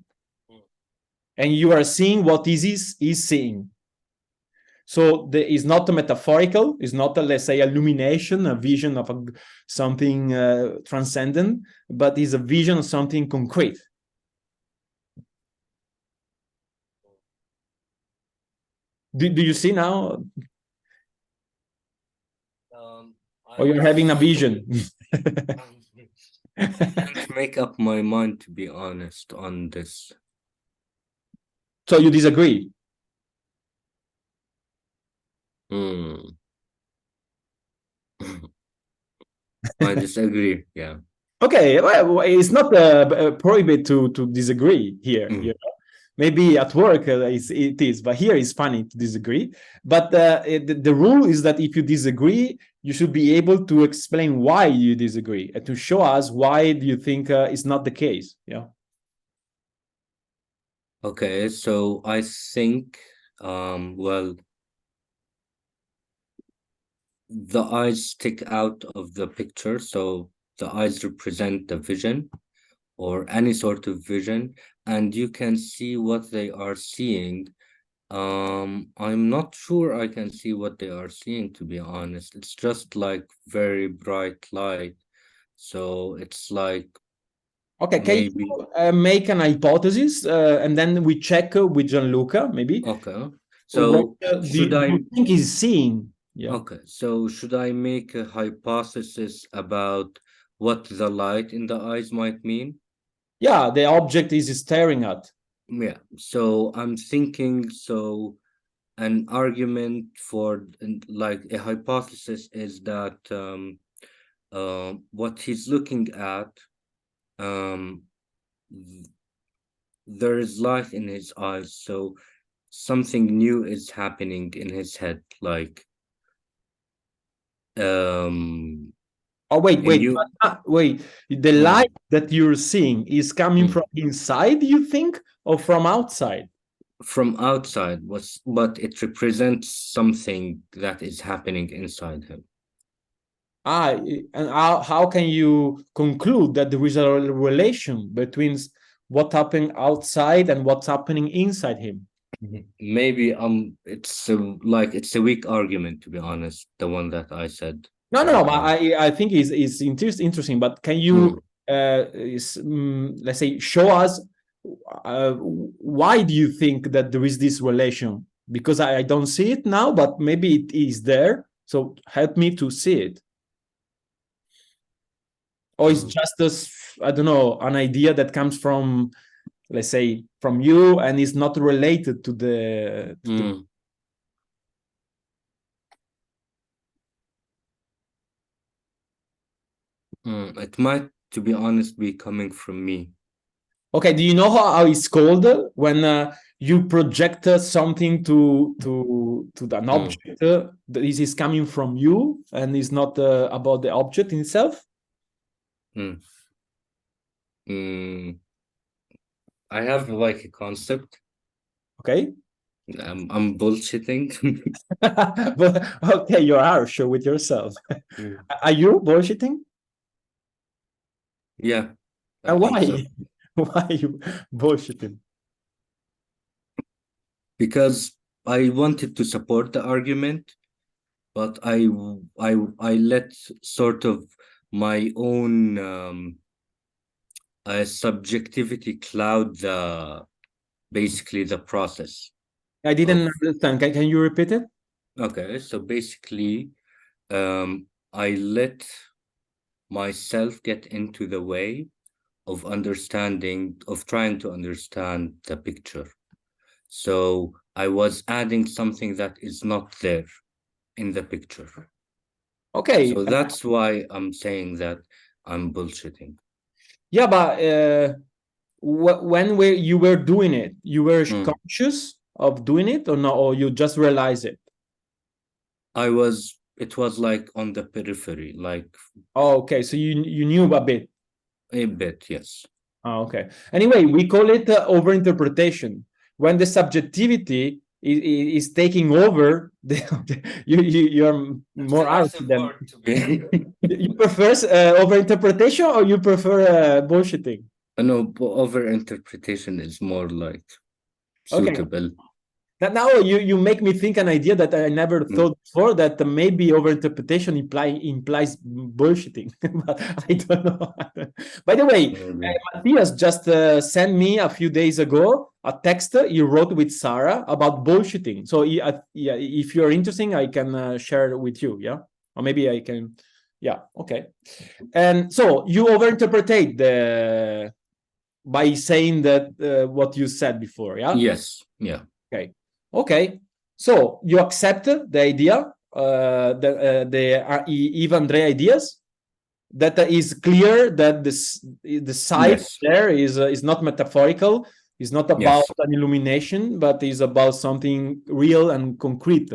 And you are seeing what is seeing. So it's not a metaphorical, it's not let's say, illumination, a vision of something transcendent, but it's a vision of something concrete. Do you see now? Or you're having a vision? I can't make up my mind, to be honest, on this. So you disagree? I disagree. Yeah. Okay. Well, it's not prohibited to disagree here. You know? Maybe at work it is, but here it's funny to disagree. But the rule is that if you disagree, you should be able to explain why you disagree and to show us why do you think it's not the case. Yeah. Okay, so I think Well, the eyes stick out of the picture, so the eyes represent the vision or any sort of vision, and you can see what they are seeing. I'm not sure I can see what they are seeing, to be honest. It's just like very bright light. So it's like Okay, can maybe you make an hypothesis and then we check with Gianluca, maybe? okay. What So do should I you think he's seeing? Yeah. okay, so should I make a hypothesis about what the light in the eyes might mean? Yeah, the object is staring at. Yeah, so I'm thinking so an argument for like a hypothesis is that what he's looking at um there is light in his eyes, so something new is happening in his head, like um Oh, wait, a wait, new wait. The light that you're seeing is coming from inside, you think, or from outside? from outside was, but it represents something that is happening inside him. And how can you conclude that there is a relation between what happened outside and what's happening inside him? Maybe it's like it's a weak argument, to be honest, the one that I said. No, but I think it's interesting. But can you let's say show us why do you think that there is this relation? Because I don't see it now, but maybe it is there. So help me to see it. Or it's just I don't know, an idea that comes from, let's say, from you and is not related to the. It might, to be honest, be coming from me. Okay, do you know how it's called when you project something to an object? This is coming from you and is not about the object itself. I have like a concept. Okay. I'm bullshitting. But, okay, you're harsh with yourself. Are you bullshitting? Yeah. And why? So. Why are you bullshitting? Because I wanted to support the argument, but I let sort of my own subjectivity cloud basically the process. I didn't understand. Can you repeat it? Okay, so basically, I let myself get into the way of trying to understand the picture. So I was adding something that is not there in the picture. Okay. So that's why I'm saying that I'm bullshitting. Yeah, but when you were doing it, you were conscious of doing it or not, or you just realized it? It was like on the periphery, like. Oh, okay. So you knew a bit. A bit, yes. Oh, okay. Anyway, we call it overinterpretation. When the subjectivity is taking over, you're more out than. You prefer overinterpretation or you prefer bullshitting? No, overinterpretation is more like suitable. Okay. Now you make me think an idea that I never thought before, that maybe overinterpretation implies bullshitting. But I don't know. By the way, Matthias just sent me a few days ago a text he wrote with Sarah about bullshitting. So yeah, if you're interested, I can share it with you. Yeah, or maybe I can. Yeah, okay. And so you overinterpret by saying that what you said before. Yeah. Yes. Yeah. Okay, so you accept the idea, the Eve Andre ideas, that is clear that the sight there is not metaphorical, is not about an illumination, but is about something real and concrete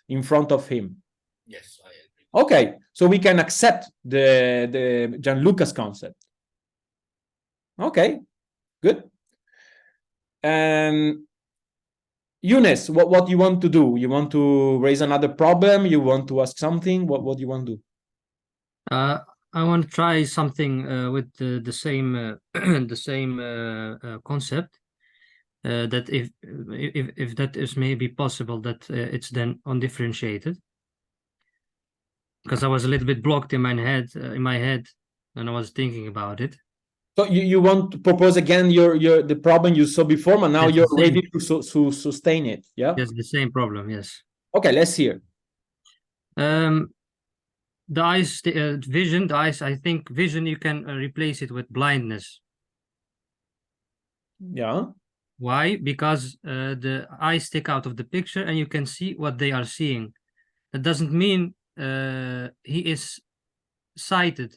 in front of him. Yes, I agree. Okay, so we can accept the Gianluca's concept. Okay, good. And Younes, what do you want to do? You want to raise another problem? You want to ask something? What do you want to do? I want to try something with the same the same concept. That if that is maybe possible, that it's then undifferentiated. Because I was a little bit blocked in my head, and I was thinking about it. So you want to propose again the problem you saw before, but now It's you're the same. ready to sustain it. Yeah. Yes, the same problem. Yes. Okay, let's hear. The eyes, vision. The eyes. I think vision. You can replace it with blindness. Yeah. Why? Because the eyes stick out of the picture, and you can see what they are seeing. That doesn't mean he is sighted,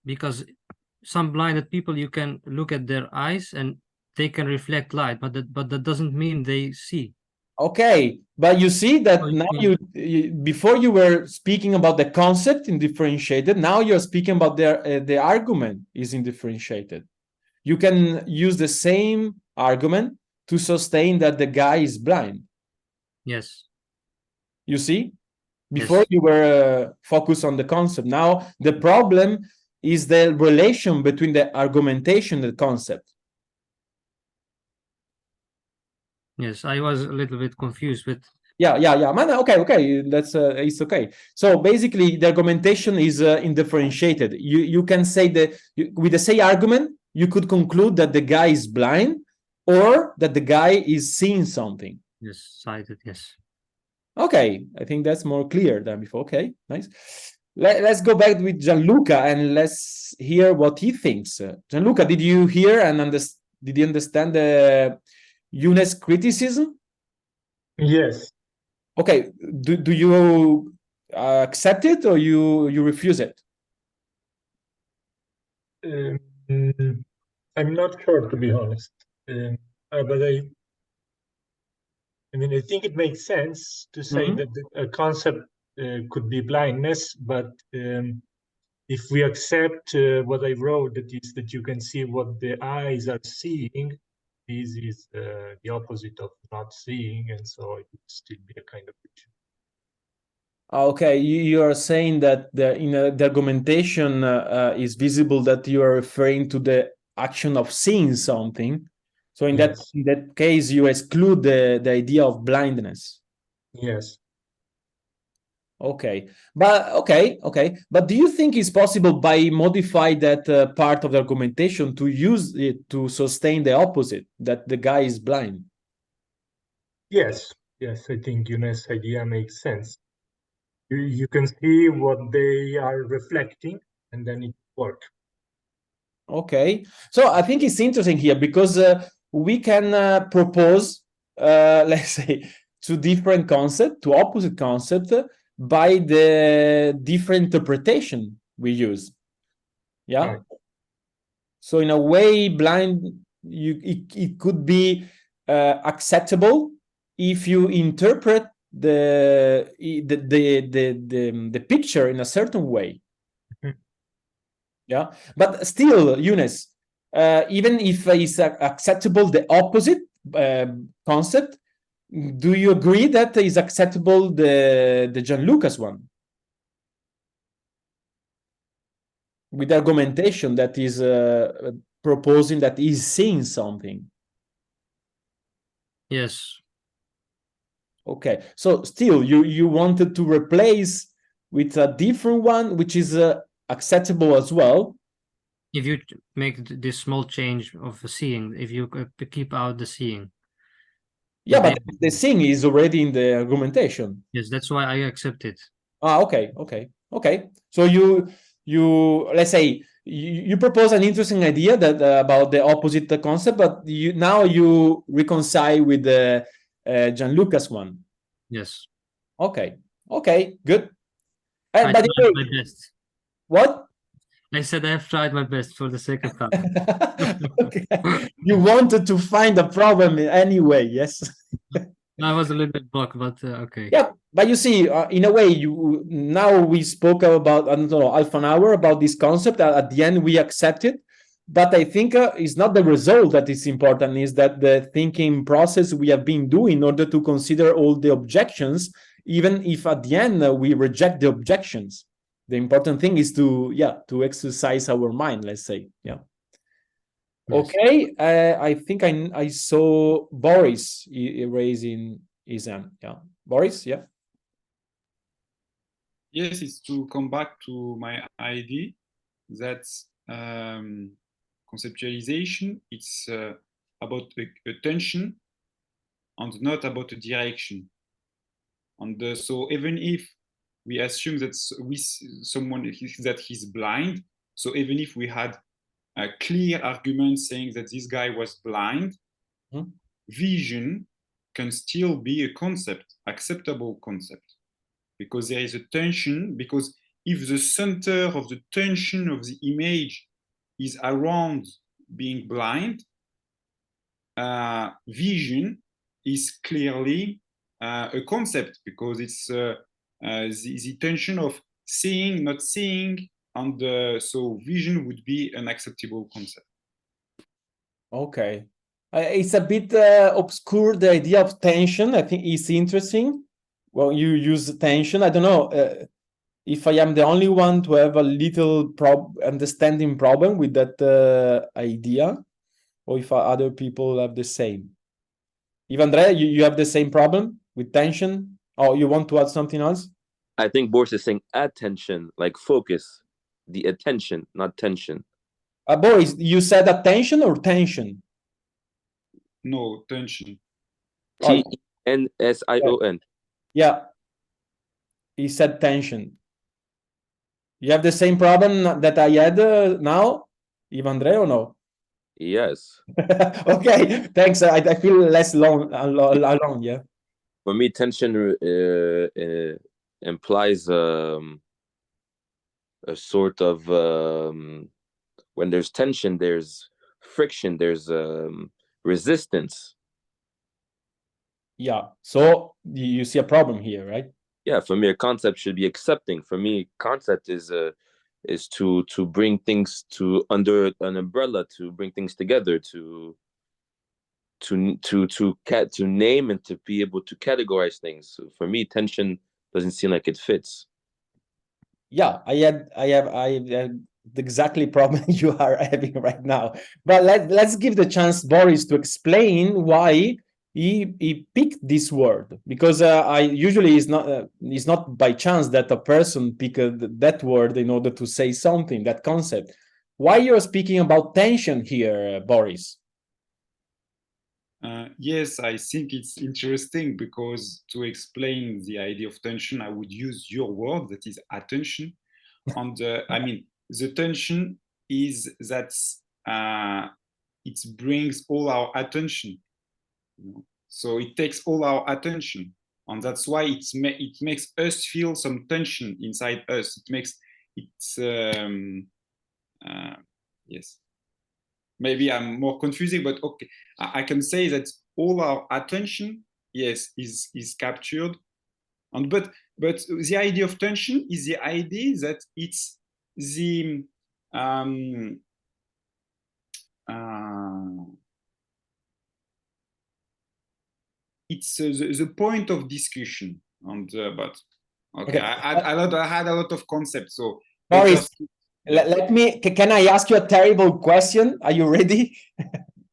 because some blinded people, you can look at their eyes and they can reflect light, but that doesn't mean they see. Okay, but you see that Oh, now yeah. you before you were speaking about the concept in differentiated. Now you're speaking about the argument is in differentiated. You can use the same argument to sustain that the guy is blind. Yes. You see, before Yes. you were focused on the concept. Now the problem is the relation between the argumentation and the concept. Yes, I was a little bit confused with. Yeah. Man, okay. That's it's okay. So basically, the argumentation is indifferentiated. You can say that with the same argument, you could conclude that the guy is blind or that the guy is seeing something. Yes, sighted. Yes. Okay, I think that's more clear than before. Okay, nice. Let's go back with Gianluca and let's hear what he thinks. Gianluca, did you hear and did you understand the Younes criticism? Yes. Okay, do you accept it or you refuse it? I'm not sure, to be honest. But I mean, I think it makes sense to say that a concept could be blindness, but if we accept what I wrote, that is that you can see what the eyes are seeing, this is the opposite of not seeing, and so it would still be a kind of vision. Okay, you are saying that the argumentation is visible that you are referring to the action of seeing something. So in Yes. that case, you exclude the idea of blindness. Yes. Okay, but do you think it's possible by modify that part of the argumentation to use it to sustain the opposite, that the guy is blind? Yes, I think Younes' idea makes sense. You can see what they are reflecting, and then it works. Okay, so I think it's interesting here because we can propose, let's say, two different concepts, two opposite concepts by the different interpretation we use. Yeah. Right. So in a way, blind, it could be acceptable if you interpret the picture in a certain way. Yeah, but still, Younes, even if it's acceptable the opposite concept, do you agree that is acceptable the Gianluca's one? With argumentation that is proposing that he's seeing something. Yes. Okay, so still you wanted to replace with a different one, which is acceptable as well. If you make this small change of seeing, if you keep out the seeing. Yeah, but the seeing is already in the argumentation. Yes, that's why I accept it. Okay. So you let's say you propose an interesting idea that about the opposite concept, but now you reconcile with the Gianluca's one. Yes. Okay, good. I tried my best. What? I said I have tried my best for the second part. Okay. You wanted to find a problem anyway, yes? I was a little bit blocked, but okay. Yeah, but you see, in a way, now we spoke about, I don't know, half an hour about this concept. At the end, we accept it. but I think it's not the result that is important, is that the thinking process we have been doing in order to consider all the objections, even if at the end we reject the objections. The important thing is to, yeah, to exercise our mind, let's say. Yeah. Okay, I think I saw Boris raising his hand. Yeah, Boris, yeah. Yes, it's to come back to my idea that conceptualization, it's about a tension and not about a direction. And so even if we assume that someone that he's blind, so even if we had a clear argument saying that this guy was blind, vision can still be a concept, acceptable concept, because there is a tension, because if the center of the tension of the image is around being blind, vision is clearly a concept, because it's the tension of seeing, not seeing, and so vision would be an acceptable concept. Okay. It's a bit obscure, the idea of tension. I think it's interesting. Well, you use tension. I don't know if I am the only one to have a little understanding problem with that idea, or if other people have the same. Andrea, you have the same problem with tension? Or you want to add something else? I think Boris is saying attention, like focus, the attention, not tension. Boris, you said attention or tension? No, tension. Tension. Yeah. He said tension. You have the same problem that I had now, Andrea, or no? Yes. Okay, thanks. I feel less alone, yeah. For me, tension implies a sort of when there's tension, there's friction, there's resistance. Yeah. So you see a problem here, right? Yeah. For me, a concept should be accepting. For me, concept is to bring things to under an umbrella, to bring things together, to name and to be able to categorize things. So for me, tension doesn't seem like it fits. Yeah, I have exactly problem you are having right now. But let's give the chance Boris to explain why he picked this word, because I usually it's not by chance that a person pick that word in order to say something, that concept. Why you're speaking about tension here, Boris? Yes, I think it's interesting, because to explain the idea of tension, I would use your word, that is attention. And I mean, the tension is that it brings all our attention. So it takes all our attention. And that's why it makes us feel some tension inside us. Yes. Maybe I'm more confusing, but okay. I can say that all our attention, yes, is captured. And but the idea of tension is the idea that it's the it's the point of discussion. And but okay, I had a lot of concepts. So Boris, let me. Can I ask you a terrible question? Are you ready?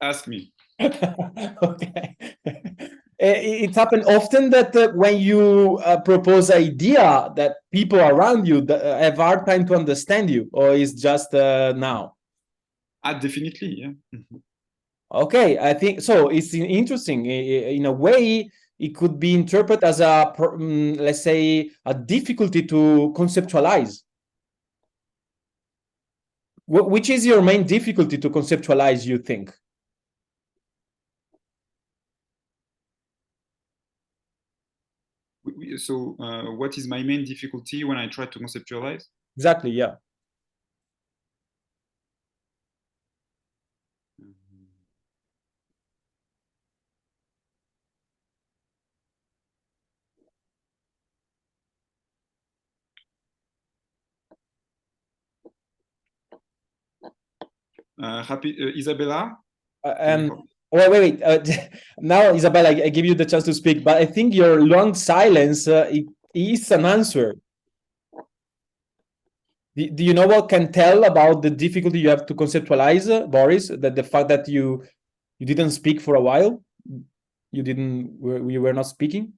Ask me. Okay. It happened often that when you propose idea, that people around you have hard time to understand you, or is just now? Definitely, yeah. Okay, I think so. It's interesting. In a way, it could be interpreted as a, let's say, a difficulty to conceptualize. Which is your main difficulty to conceptualize, you think? So what is my main difficulty when I try to conceptualize? Exactly, yeah. Isabella? Wait. Now, Isabella, I give you the chance to speak, but I think your long silence is an answer. Do you know what can tell about the difficulty you have to conceptualize, Boris? That the fact that you didn't speak for a while, you were not speaking.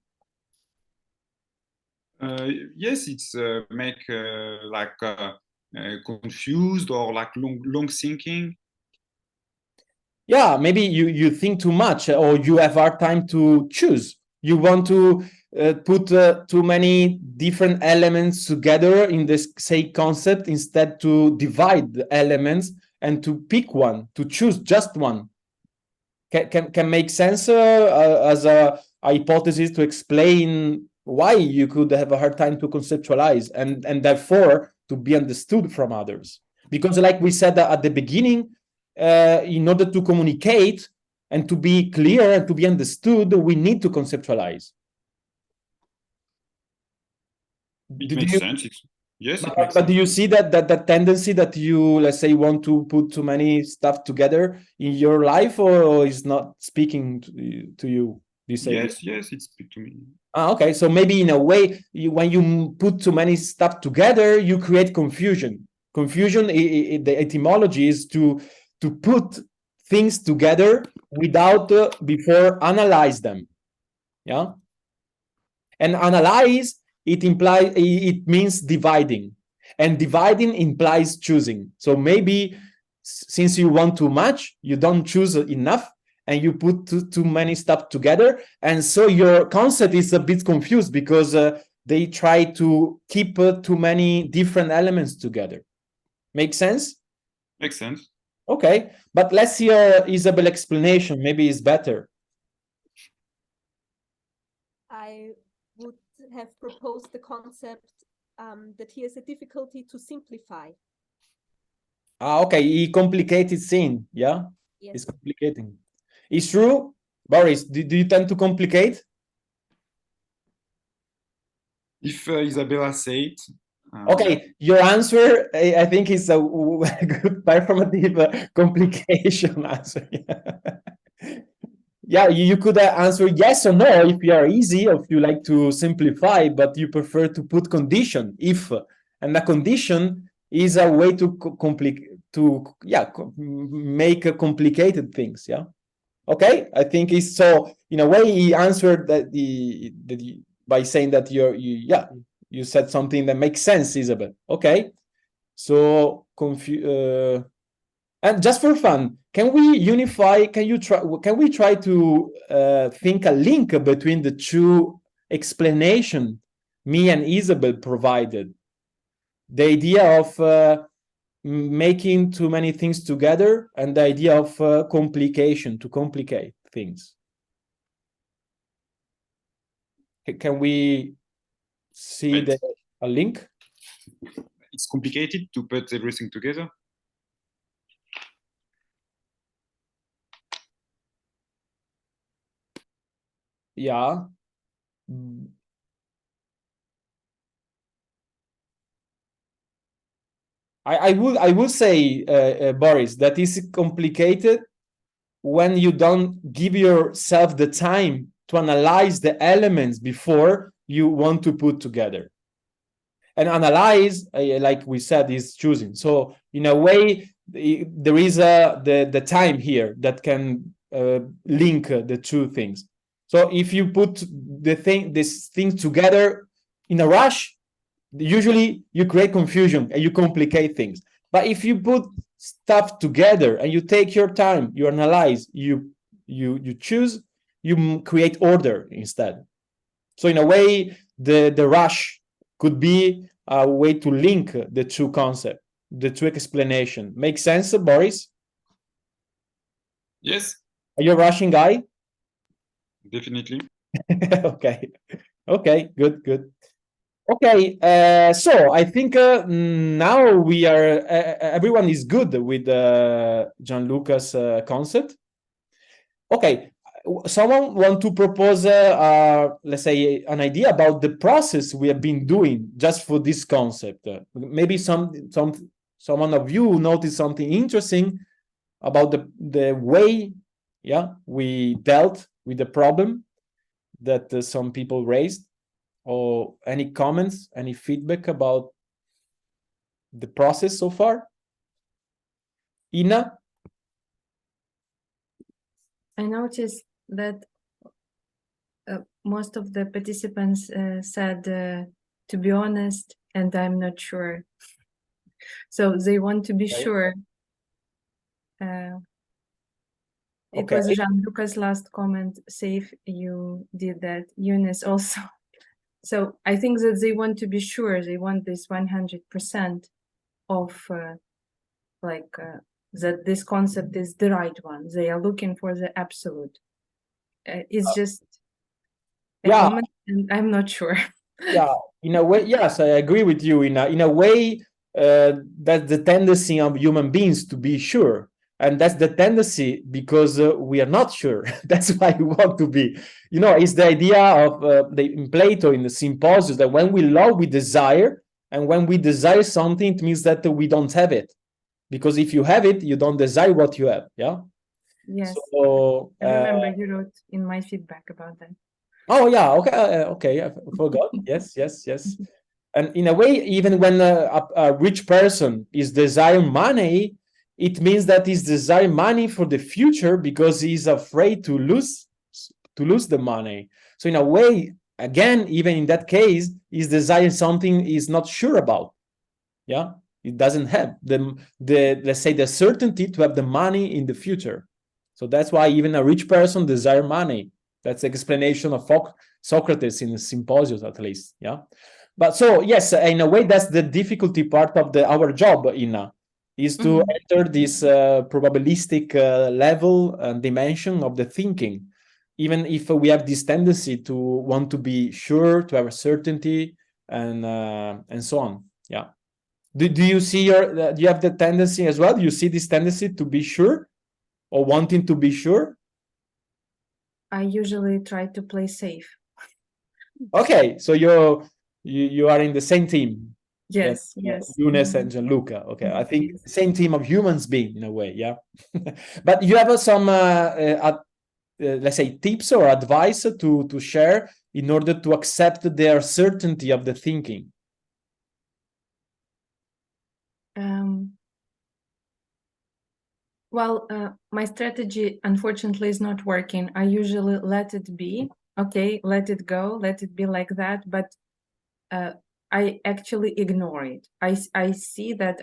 Yes, it's make like confused or like long thinking. Yeah, maybe you think too much, or you have hard time to choose. You want to put too many different elements together in this same concept instead to divide the elements and to pick one, to choose just one. Can make sense as a hypothesis to explain why you could have a hard time to conceptualize and therefore to be understood from others. Because like we said at the beginning, in order to communicate and to be clear and to be understood, we need to conceptualize. It makes sense. Yes, it makes but sense. do you see that tendency that you, let's say, want to put too many stuff together in your life, or is not speaking to you? Do you say yes, it speaks to me. Okay, so maybe in a way, when you put too many stuff together, you create confusion. Confusion, the etymology is to put things together without before analyze them. Yeah, and analyze, it means dividing, and dividing implies choosing. So maybe since you want too much, you don't choose enough, and you put too many stuff together, and so your concept is a bit confused because they try to keep too many different elements together. Make sense? Makes sense. Okay, but let's hear Isabel's explanation. Maybe it's better. I would have proposed the concept that he has a difficulty to simplify. Okay, he complicated thing, yeah? Yes. It's complicating. It's true, Boris, do you tend to complicate? If Isabella said. Okay, your answer, I think, is a good performative complication answer. Yeah, you could answer yes or no if you are easy, or if you like to simplify, but you prefer to put condition, if, and the condition is a way to make complicated things, yeah? Okay, I think it's so, in a way, he answered that by saying that you said something that makes sense, Isabel. Okay, so and just for fun, can we unify? Can we try to think a link between the two explanation me and Isabel provided? The idea of making too many things together, and the idea of complication, to complicate things. Can we see a link? It's complicated to put everything together. Yeah. I will say, Boris, that is complicated when you don't give yourself the time to analyze the elements before you want to put together. And analyze, like we said, is choosing. So in a way, there is the time here that can link the two things. So if you put this thing together in a rush, usually you create confusion and you complicate things. But if you put stuff together and you take your time, you analyze, you choose, you create order instead. So in a way, the rush could be a way to link the two concepts, the two explanation. Make sense, Boris? Yes. Are you a rushing guy? Definitely. Okay, good. Okay, so I think now we are, everyone is good with Gianluca's concept. Okay, someone want to propose, let's say, an idea about the process we have been doing just for this concept. Maybe someone of you noticed something interesting about the way, yeah, we dealt with the problem that some people raised, or any comments, any feedback about the process so far? Ina? I noticed that most of the participants said, to be honest, and I'm not sure. So they want to be Okay. sure. It was Okay. Jean-Lucas' last comment. Say if you did that. Eunice also. So I think that they want to be sure. They want this 100% of that this concept is the right one. They are looking for the absolute. It's just a Yeah. comment, and I'm not sure. Yeah, in a way, yes, I agree with you. In a way, that's the tendency of human beings to be sure, and that's the tendency because we are not sure. That's why we want to be. It's the idea of in Plato, in the Symposium, that when we love, we desire, and when we desire something, it means that we don't have it, because if you have it, you don't desire what you have. Yeah. Yes. So I remember you wrote in my feedback about that. oh yeah, okay, I forgot. Yes. And in a way, even when a rich person is desiring money, it means that he's desiring money for the future because he's afraid to lose the money. So in a way, again, even in that case, he's desiring something he's not sure about. Yeah, it doesn't have the let's say the certainty to have the money in the future. So that's why even a rich person desire money. That's the explanation of Socrates in the Symposium, at least. Yeah. But so yes, in a way, that's the difficulty part of our job, Ina, is to enter this probabilistic level and dimension of the thinking, even if we have this tendency to want to be sure, to have a certainty, and so on. Yeah. Do you see do you have the tendency as well? Do you see this tendency to be sure, or wanting to be sure? I usually try to play safe. Okay, so you are in the same team. Yes, yes. Eunice and Gianluca. Okay, I think Yes. same team of humans being in a way, yeah. But you have some let's say tips or advice to share in order to accept their certainty of the thinking. Well, my strategy, unfortunately, is not working. I usually let it be. Okay, let it go, let it be like that. But I actually ignore it. I see that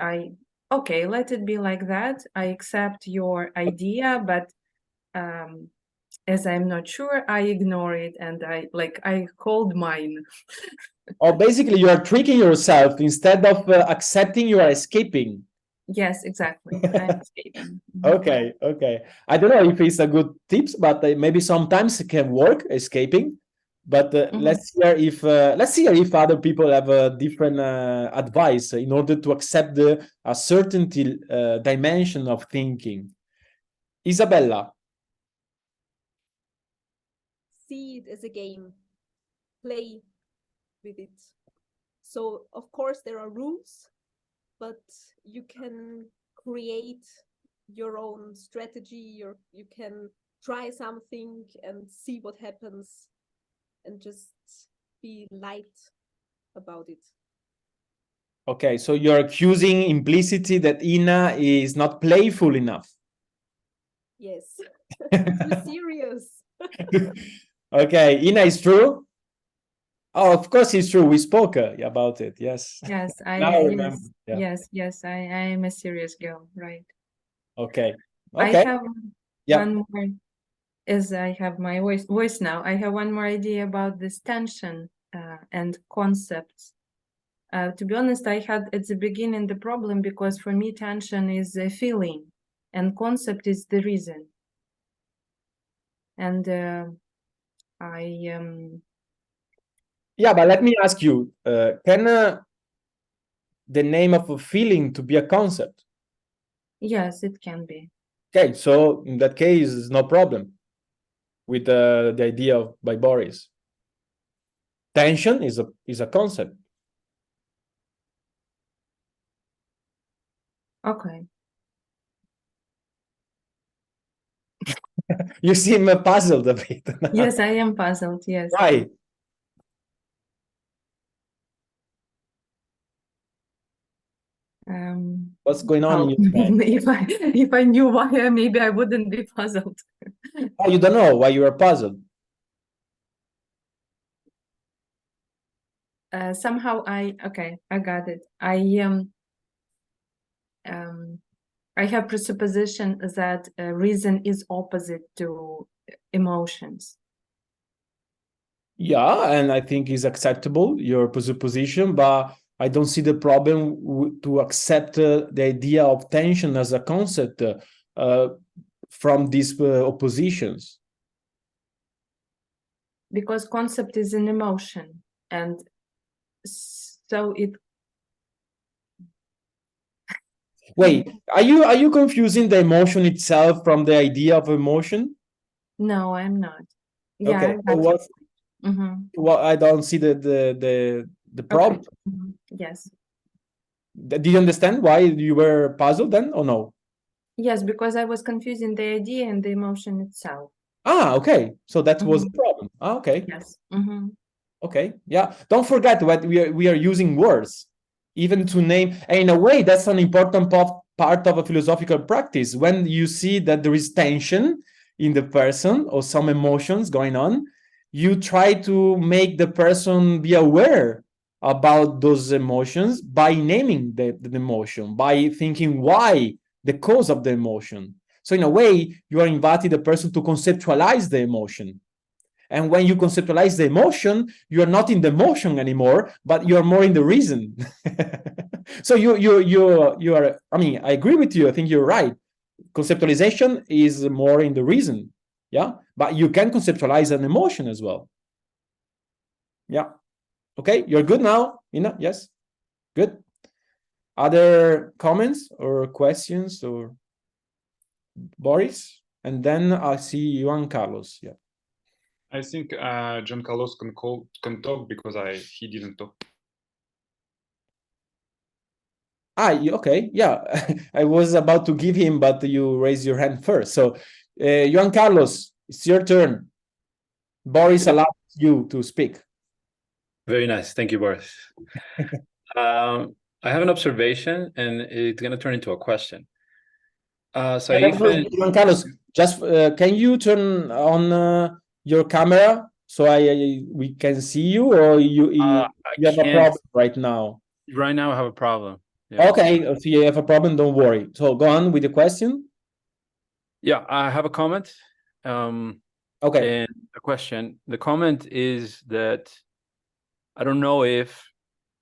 okay, let it be like that. I accept your idea, but as I'm not sure, I ignore it, and I hold mine. Or basically, you are tricking yourself. Instead of accepting, you are escaping. Yes, exactly. I'm escaping. Okay. I don't know if it's a good tips, but maybe sometimes it can work escaping. But let's hear if other people have a different advice in order to accept a certainty dimension of thinking. Isabella. See it as a game. Play with it. So of course there are rules, but you can create your own strategy, you can try something and see what happens and just be light about it. Okay, so you're accusing implicitly that Ina is not playful enough. Yes. Too serious. Okay, Ina, is true? Oh, of course it's true. We spoke about it. Yes. Yes, Now I remember. Yeah. yes. I am a serious girl, right? Okay. I Okay. have one more, as I have my voice now. I have one more idea about this tension and concepts. To be honest, I had at the beginning the problem because for me tension is a feeling and concept is the reason. And Yeah, but let me ask you, can the name of a feeling to be a concept? Yes, it can be. Okay, so in that case, it's no problem with the idea by Boris. Tension is a concept. Okay. You seem puzzled a bit. Yes, I am puzzled. Yes. Why? What's going on in your mind? If I knew why, maybe I wouldn't be puzzled. Oh, you don't know why you are puzzled. Somehow I got it. I have presupposition that reason is opposite to emotions. Yeah, and I think it's acceptable, your presupposition, but I don't see the problem to accept the idea of tension as a concept from these oppositions. Because concept is an emotion, and so it. Wait, are you confusing the emotion itself from the idea of emotion? No, I'm not. Yeah, Okay, so what? Well, I don't see the problem. Okay. Yes. Did you understand why you were puzzled then, or no? Yes, because I was confusing the idea and the emotion itself. Ah, okay. So that was the problem. Ah, okay. Yes. Okay. Yeah. Don't forget what we are using words, even to name. And in a way, that's an important part of a philosophical practice. When you see that there is tension in the person or some emotions going on, you try to make the person be aware about those emotions by naming the emotion, by thinking why, the cause of the emotion. So in a way, you are inviting the person to conceptualize the emotion. And when you conceptualize the emotion, you are not in the emotion anymore, but you are more in the reason. So you are. I mean, I agree with you. I think you're right. Conceptualization is more in the reason, yeah. But you can conceptualize an emotion as well. Yeah. Okay, you're good now, Ina? Yes. Good. Other comments or questions or Boris? And then I see Juan Carlos. Yeah. I think John Carlos can talk because he didn't talk. Okay, yeah. I was about to give him, but you raised your hand first. So, Juan Carlos, it's your turn. Boris allows you to speak. Very nice. Thank you, Boris. I have an observation, and it's going to turn into a question. Juan Carlos, just can you turn on your camera so we can see you, or you have a problem right now? Right now, I have a problem. Yeah. Okay, if you have a problem, don't worry. So go on with the question. Yeah, I have a comment. Okay. And a question. The comment is that I don't know if,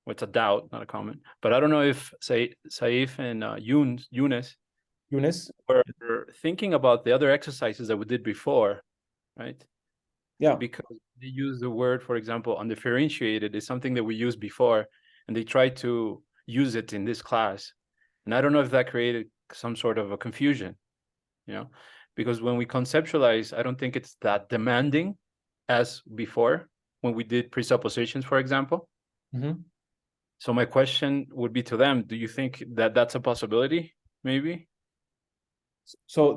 well, it's a doubt, not a comment, but I don't know if Saif and Yunus were thinking about the other exercises that we did before, right? Yeah. Because they use the word, for example, undifferentiated is something that we used before, and they tried to use it in this class. And I don't know if that created some sort of a confusion, because when we conceptualize, I don't think it's that demanding as before when we did presuppositions, for example. So my question would be to them, do you think that that's a possibility, maybe? So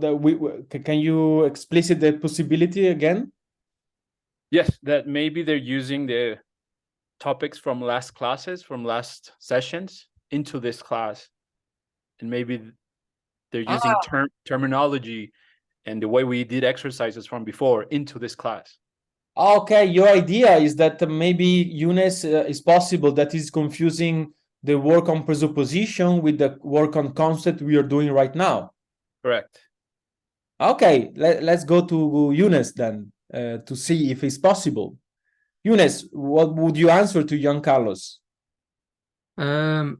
can you explicit the possibility again? Yes, that maybe they're using the topics from last classes, from last sessions into this class. And maybe they're using terminology and the way we did exercises from before into this class. Okay, your idea is that maybe Yunus is possible that is confusing the work on presupposition with the work on concept we are doing right now. Correct. Okay, let's go to Yunus then to see if it's possible. Yunus, what would you answer to Juan Carlos? I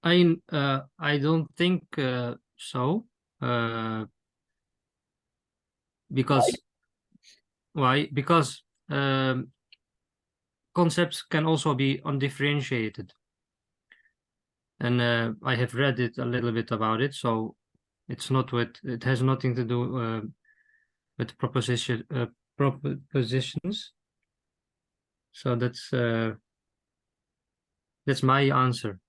don't think so. Because why? Because concepts can also be undifferentiated, and I have read it a little bit about it. So it's not it has nothing to do with propositions. So that's my answer.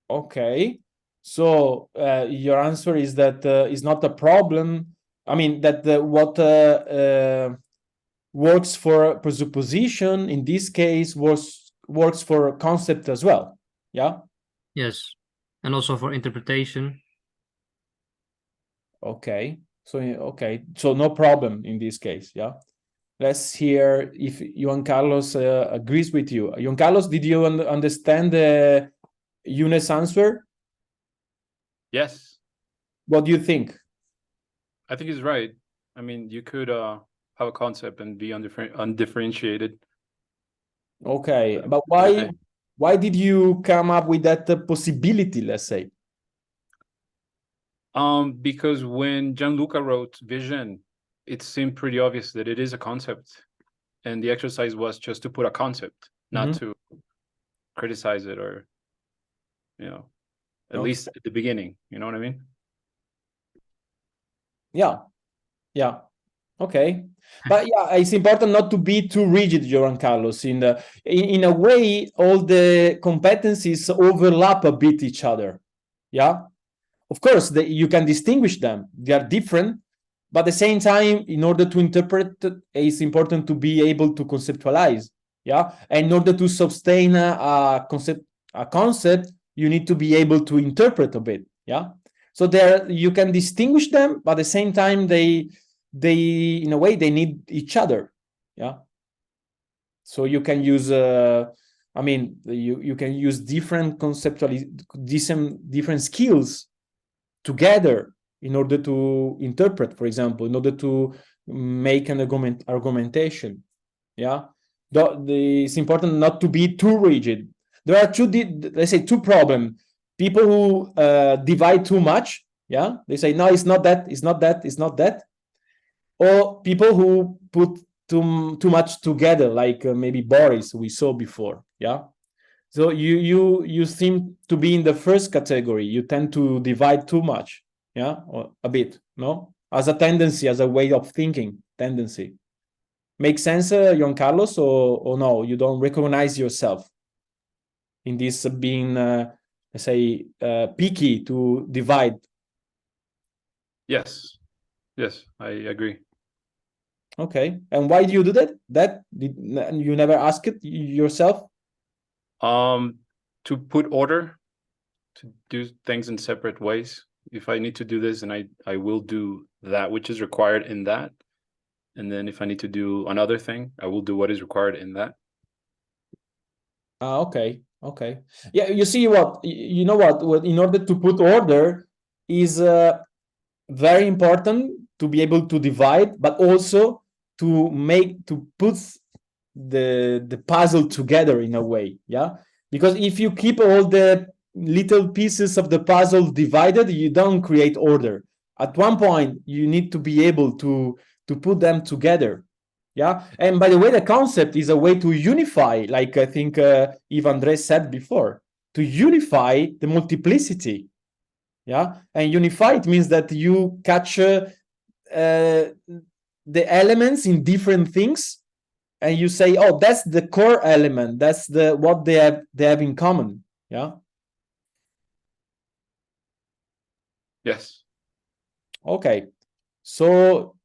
Okay, so your answer is that it's not a problem I mean that what works for presupposition in this case works for concept as well. Yeah. Yes, and also for interpretation. Okay. So no problem in this case. Yeah. Let's hear if Juan Carlos agrees with you. Juan Carlos, did you understand Younes' answer? Yes, What do you think? I think he's right. I mean, you could have a concept and be undifferentiated. Okay, but Okay. why did you come up with that possibility, let's say? Because when Gianluca wrote Vision, it seemed pretty obvious that it is a concept, and the exercise was just to put a concept, not to criticize it, or at least at the beginning. You know what I mean? Yeah. Okay, but yeah, it's important not to be too rigid, Joran Carlos. In a way, all the competencies overlap a bit each other. Yeah, of course, you can distinguish them. They are different, but at the same time, in order to interpret, it's important to be able to conceptualize. Yeah, and in order to sustain a concept, you need to be able to interpret a bit. Yeah, so there you can distinguish them, but at the same time, they in a way they need each other. Yeah, so you can use I mean you can use different different skills together in order to interpret, for example, in order to make an argumentation. Yeah, it's important not to be too rigid. There are let's say two problems. People who divide too much. Yeah, they say no, it's not that, it's not that, it's not that. Or people who put too much together, like maybe Boris we saw before. Yeah, so you seem to be in the first category. You tend to divide too much. Yeah, or a bit, no, as a tendency, as a way of thinking tendency. Make sense, Juan Carlos, or no? You don't recognize yourself in this being, let's say, picky to divide. Yes, I agree. Okay, and why do you do that? You never ask it yourself? To put order, to do things in separate ways. If I need to do this, and I will do that which is required in that. And then if I need to do another thing, I will do what is required in that. Okay. Yeah, you see what, you know what in order to put order is very important to be able to divide, but also to put the puzzle together in a way. Yeah, because if you keep all the little pieces of the puzzle divided, you don't create order. At one point you need to be able to put them together. Yeah, and by the way, the concept is a way to unify, like I think Yves André said before, to unify the multiplicity. Yeah, and unify, it means that you capture the elements in different things, and you say, oh, that's the core element, that's what they have in common. Yeah. Yes. Okay, so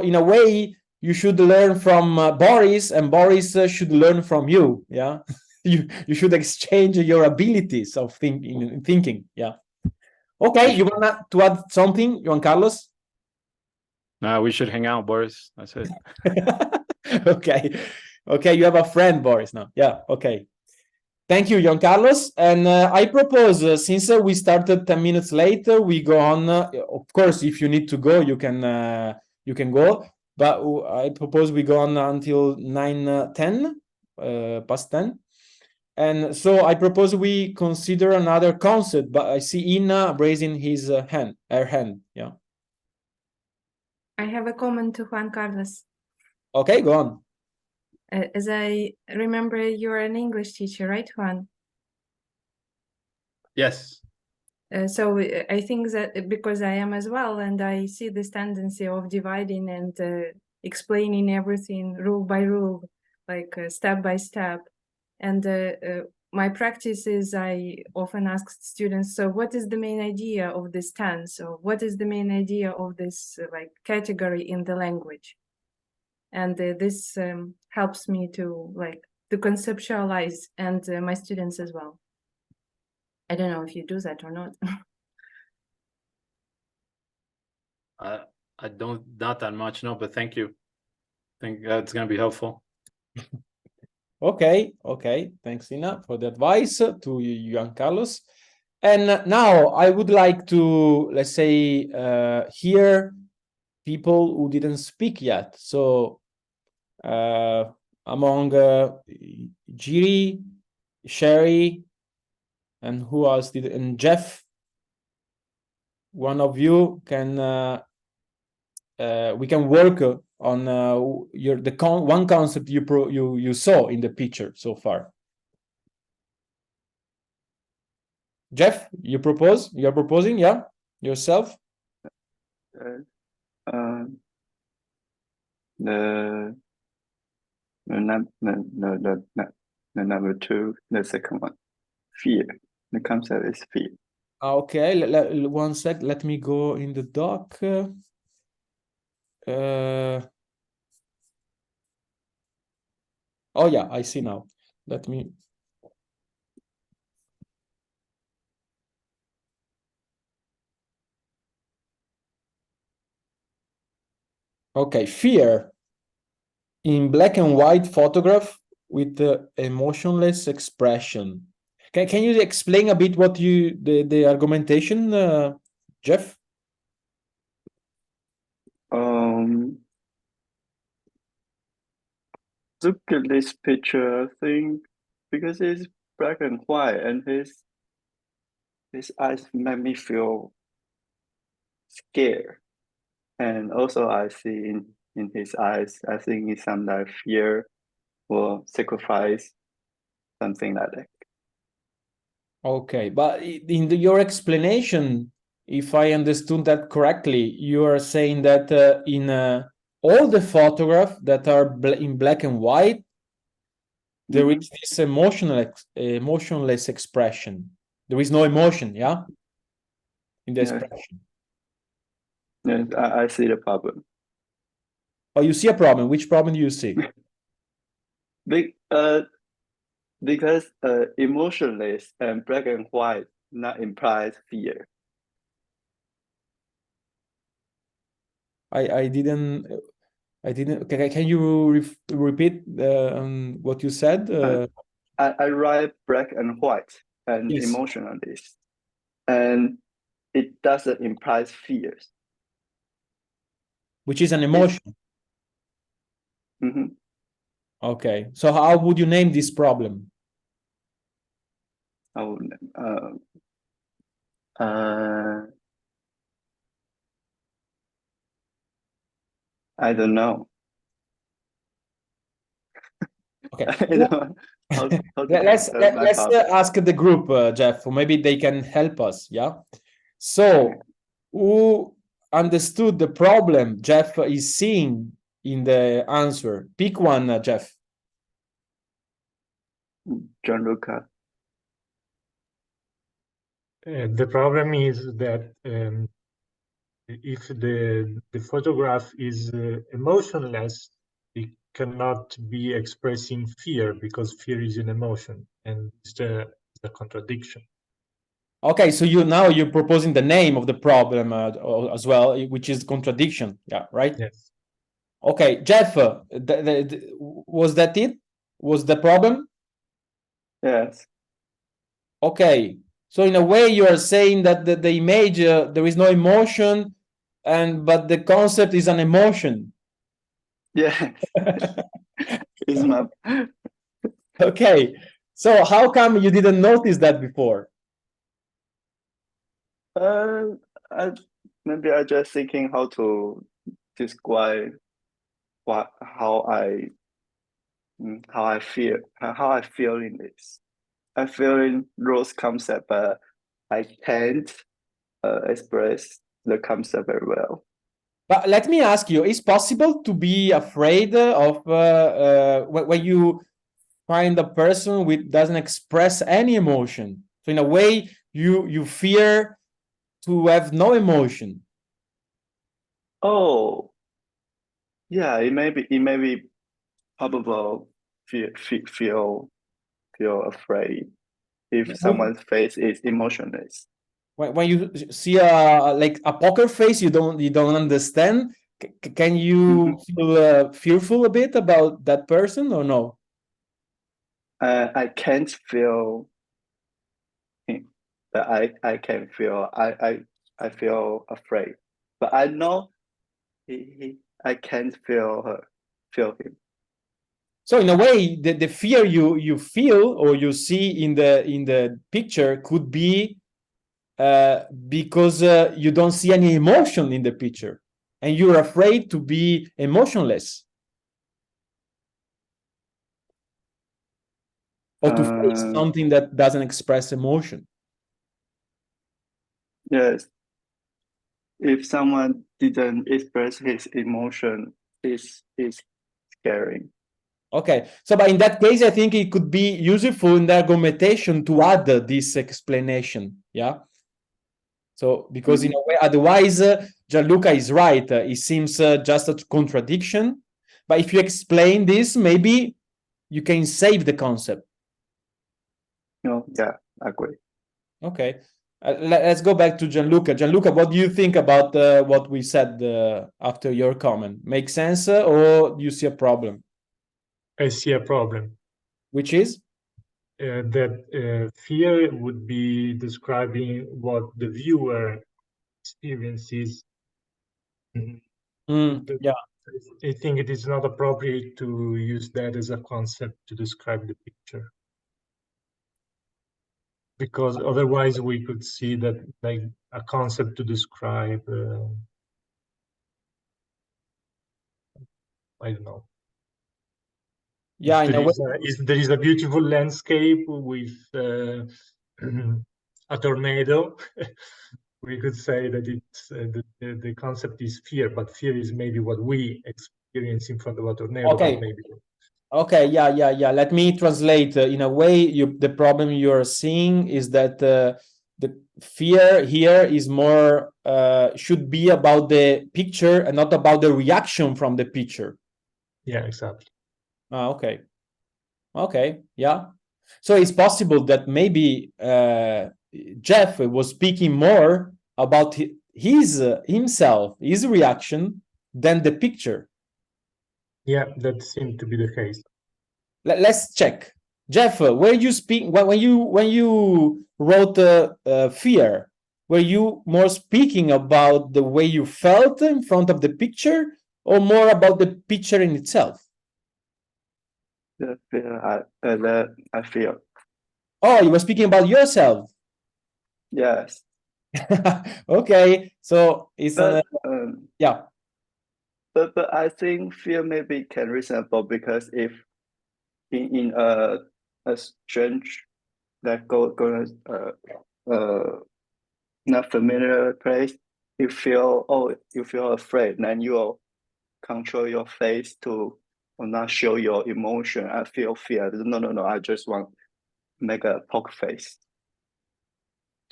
in a way you should learn from Boris, and Boris should learn from you. Yeah. you should exchange your abilities of thinking. Yeah. Okay, you want to add something, Juan Carlos? No, we should hang out, Boris. That's it. Okay, you have a friend, Boris, now. Yeah, okay. Thank you, Juan Carlos. And I propose, since we started 10 minutes later, we go on. Of course, if you need to go, you can go. But I propose we go on until 9:10, past 10. And so I propose we consider another concept. But I see Ina raising her hand. Yeah. I have a comment to Juan Carlos. Okay, go on. As I remember, you're an English teacher, right, Juan? Yes. So I think that because I am as well, and I see this tendency of dividing and explaining everything rule by rule, like step by step. And my practice is I often ask students, so what is the main idea of this tense, or what is the main idea of this like category in the language? And this helps me to conceptualize, and my students as well. I don't know if you do that or not. I don't, not that much, no, but thank you. I think that's going to be helpful. Okay, thanks Ina for the advice to you, Carlos. And now I would like to, let's say, hear people who didn't speak yet. So among Jiri, Sherry, and who else did, and Jeff, one of you can we can work on one concept you saw in the picture so far. Jeff, you're proposing, yeah, yourself. The number two, the second one, fear. The concept is fear. Okay, one sec. Let me go in the doc. Oh yeah, I see now. Let me. Okay, fear in black and white photograph with the emotionless expression. Can you explain a bit what the argumentation, Jeff? Look at this picture, I think, because it's black and white, and his eyes make me feel scared. And also I see in his eyes, I think it's some like fear or sacrifice, something like that. Okay, but in your explanation, if I understood that correctly, you are saying that in all the photographs that are in black and white, there is this emotionless expression. There is no emotion, yeah, in the expression. Yes, I see the problem. Oh, you see a problem. Which problem do you see? Because emotionless and black and white not implies fear. I didn't. Can you repeat what you said? I write black and white and Yes. emotionless, and it doesn't imply fears. Which is an emotion. Okay, so how would you name this problem? I would, I don't know. Okay. I don't know how to let's ask the group, Jeff, or maybe they can help us. Yeah. So, who understood the problem Jeff is seeing in the answer? Pick one, Jeff. Gianluca. The problem is that if the photograph is emotionless, it cannot be expressing fear because fear is an emotion, and it's the contradiction. Okay, so you're proposing the name of the problem as well, which is contradiction. Yeah, right. Yes. Okay, Jeff, was that it? Was the problem? Yes. Okay, so in a way you are saying that the image there is no emotion, but the concept is an emotion. Yes. It's my. Okay, so how come you didn't notice that before? Maybe I just thinking how to describe how I feel in this. I feel in those concept, but I can't express the concept very well. But let me ask you: is possible to be afraid of when you find a person which doesn't express any emotion. So in a way, you fear to have no emotion. Oh, yeah, it may be probable feel afraid if someone's face is emotionless. When you see a like a poker face, you don't understand. Can you feel fearful a bit about that person or no? I can't feel him, but I can feel I feel afraid. But I know I can't feel him. So in a way, the fear you feel or you see in the picture could be because you don't see any emotion in the picture, and you're afraid to be emotionless or to face something that doesn't express emotion. Yes. If someone didn't express his emotion, is scary. Okay, so but in that case, I think it could be useful in the argumentation to add this explanation. Yeah. So because in a way, otherwise, Gianluca is right. It seems just a contradiction. But if you explain this, maybe you can save the concept. No, yeah, I agree. Okay. Let's go back to Gianluca. Gianluca, what do you think about what we said after your comment? Make sense or do you see a problem? I see a problem. Which is? That fear would be describing what the viewer experiences. Yeah. I think it is not appropriate to use that as a concept to describe the picture. Because otherwise we could see that like a concept to describe, I don't know. Yeah, in a way. There is a beautiful landscape with a tornado. We could say that it's the concept is fear, but fear is maybe what we experience in front of a tornado. Okay. But maybe. Okay. Yeah. Let me translate. In a way, the problem you're seeing is that the fear here is more should be about the picture and not about the reaction from the picture. Yeah, exactly. Okay. Okay. Yeah. So it's possible that maybe Jeff was speaking more about his himself, his reaction, than the picture. Yeah, that seemed to be the case. Let's check. Jeff, were you speaking when you wrote fear? Were you more speaking about the way you felt in front of the picture, or more about the picture in itself? The fear I feel. Oh, you were speaking about yourself. Yes. Okay, so it's yeah. But I think fear maybe can reasonable because if in a strange that gonna not familiar place, you feel afraid, then you'll control your face to not show your emotion. I feel fear. No. I just want make a poker face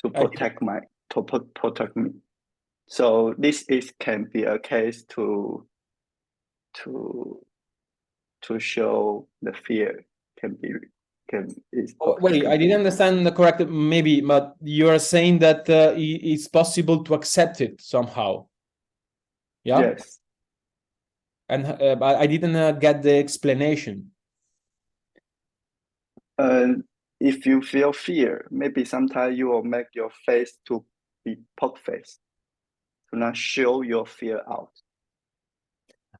to protect me. So this can be a case to show the fear Wait, I didn't understand the correct maybe, but you are saying that it's possible to accept it somehow. Yeah. Yes. And but I didn't get the explanation. If you feel fear, maybe sometimes you will make your face to be poker face, to not show your fear out.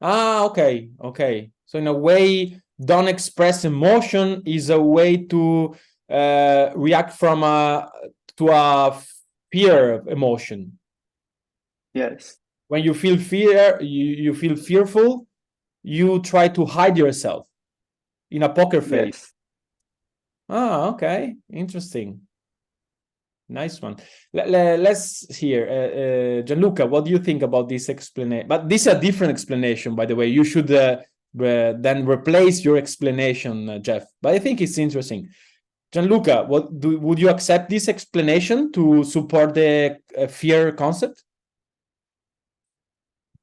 Okay. So in a way, don't express emotion is a way to react from to a fear emotion. Yes. When you feel fear, you feel fearful, you try to hide yourself in a poker face. Yes. Okay. Interesting. Nice one. Let's hear. Gianluca, what do you think about this explanation? But this is a different explanation, by the way. You should then replace your explanation, Jeff. But I think it's interesting. Gianluca, would you accept this explanation to support the fear concept?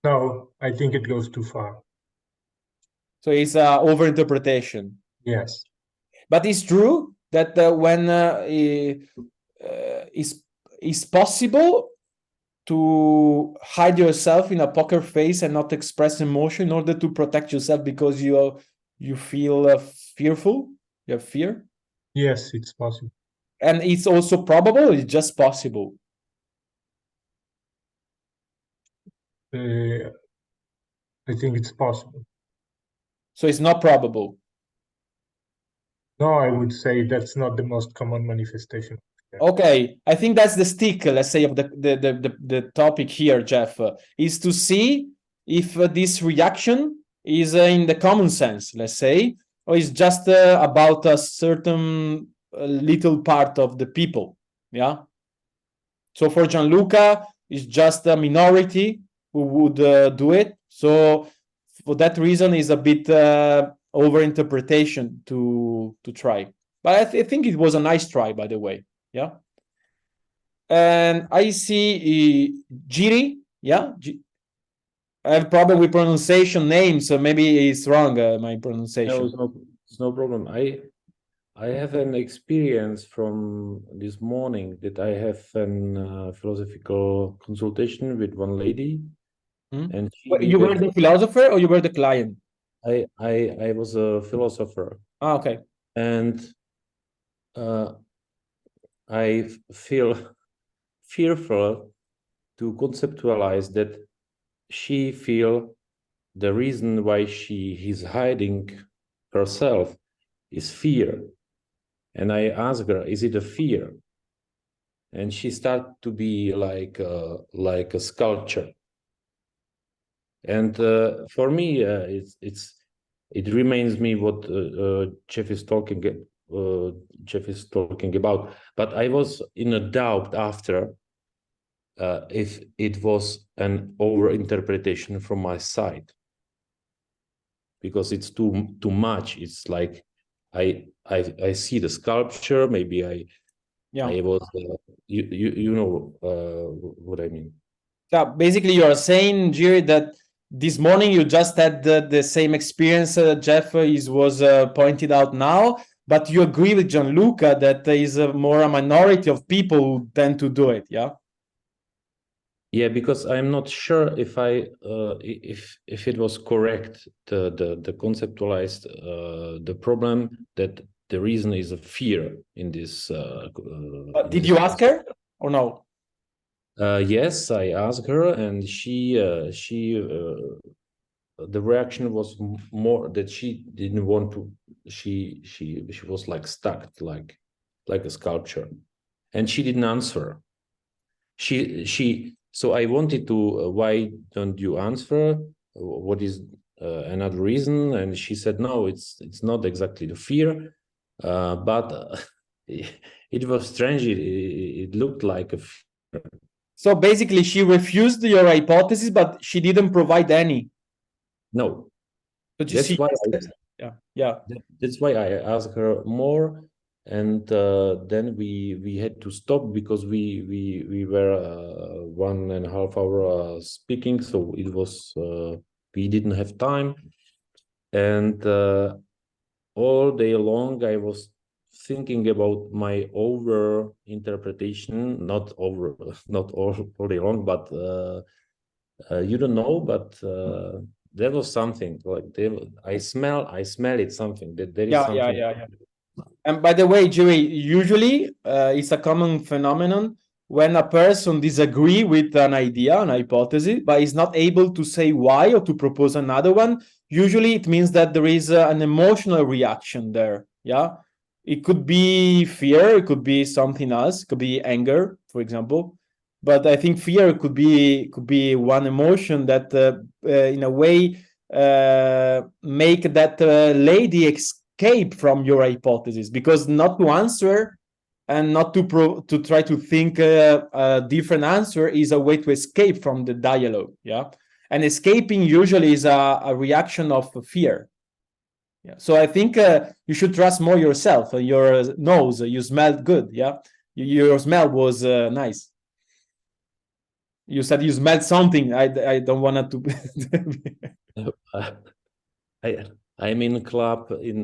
No, I think it goes too far. So it's overinterpretation. Yes. But it's true that when it's possible to hide yourself in a poker face and not express emotion in order to protect yourself because you feel fearful, you have fear. Yes, it's possible. And it's also probable, it's just possible. I think it's possible. So it's not probable. No, I would say that's not the most common manifestation. Okay, I think that's the stick, let's say, of the topic here, Jeff, is to see if this reaction is in the common sense, let's say, or is just about a certain little part of the people. Yeah. So for Gianluca, it's just a minority who would do it. So for that reason, is a bit overinterpretation to try. But I think it was a nice try, by the way. Yeah. And I see Giri. Yeah. I have problem with pronunciation names, so maybe it's wrong, my pronunciation. No, it's no problem. I have an experience from this morning that I have an philosophical consultation with one lady, and you were the philosopher or you were the client? I was a philosopher. Ah, okay. And I feel fearful to conceptualize that she feel the reason why she is hiding herself is fear. And I asked her, is it a fear? And she started to be like a sculpture. And for me, it reminds me what Jeff is talking about. But I was in a doubt after if it was an overinterpretation from my side, because it's too much. It's like I see the sculpture. Maybe I was you know what I mean. Yeah, basically you are saying, Jiri, that this morning you just had the same experience Jeff was pointed out now, but you agree with Gianluca that there is more a minority of people who tend to do it, yeah? Yeah, because I'm not sure if if it was correct, the conceptualized the problem that the reason is a fear in this. Did you ask her or no? Yes, I asked her, and the reaction was more that she didn't want to. She was like stuck, like a sculpture, and she didn't answer. So I wanted to. Why don't you answer? What is another reason? And she said, no, it's not exactly the fear, but it was strange. It looked like a fear. So basically, she refused your hypothesis, but she didn't provide any. No. But that's why that's why I asked her more, and then we had to stop because we were 1.5 hours speaking, so it was we didn't have time, and all day long I was thinking about my over interpretation, not all day long, but you don't know, but there was something like I smell it, something that there is something. Yeah. And by the way, Jiri, usually it's a common phenomenon when a person disagree with an idea, an hypothesis, but is not able to say why or to propose another one. Usually it means that there is an emotional reaction there. Yeah. It could be fear, it could be something else, it could be anger, for example. But I think fear could be one emotion that in a way make that lady escape from your hypothesis, because not to answer and not to try to think a different answer is a way to escape from the dialogue. Yeah. and escaping usually is a reaction of fear. Yeah. So I think you should trust more yourself. Your nose, you smelled good. Yeah, your smell was nice. You said you smelled something. I don't want to. I'm in club in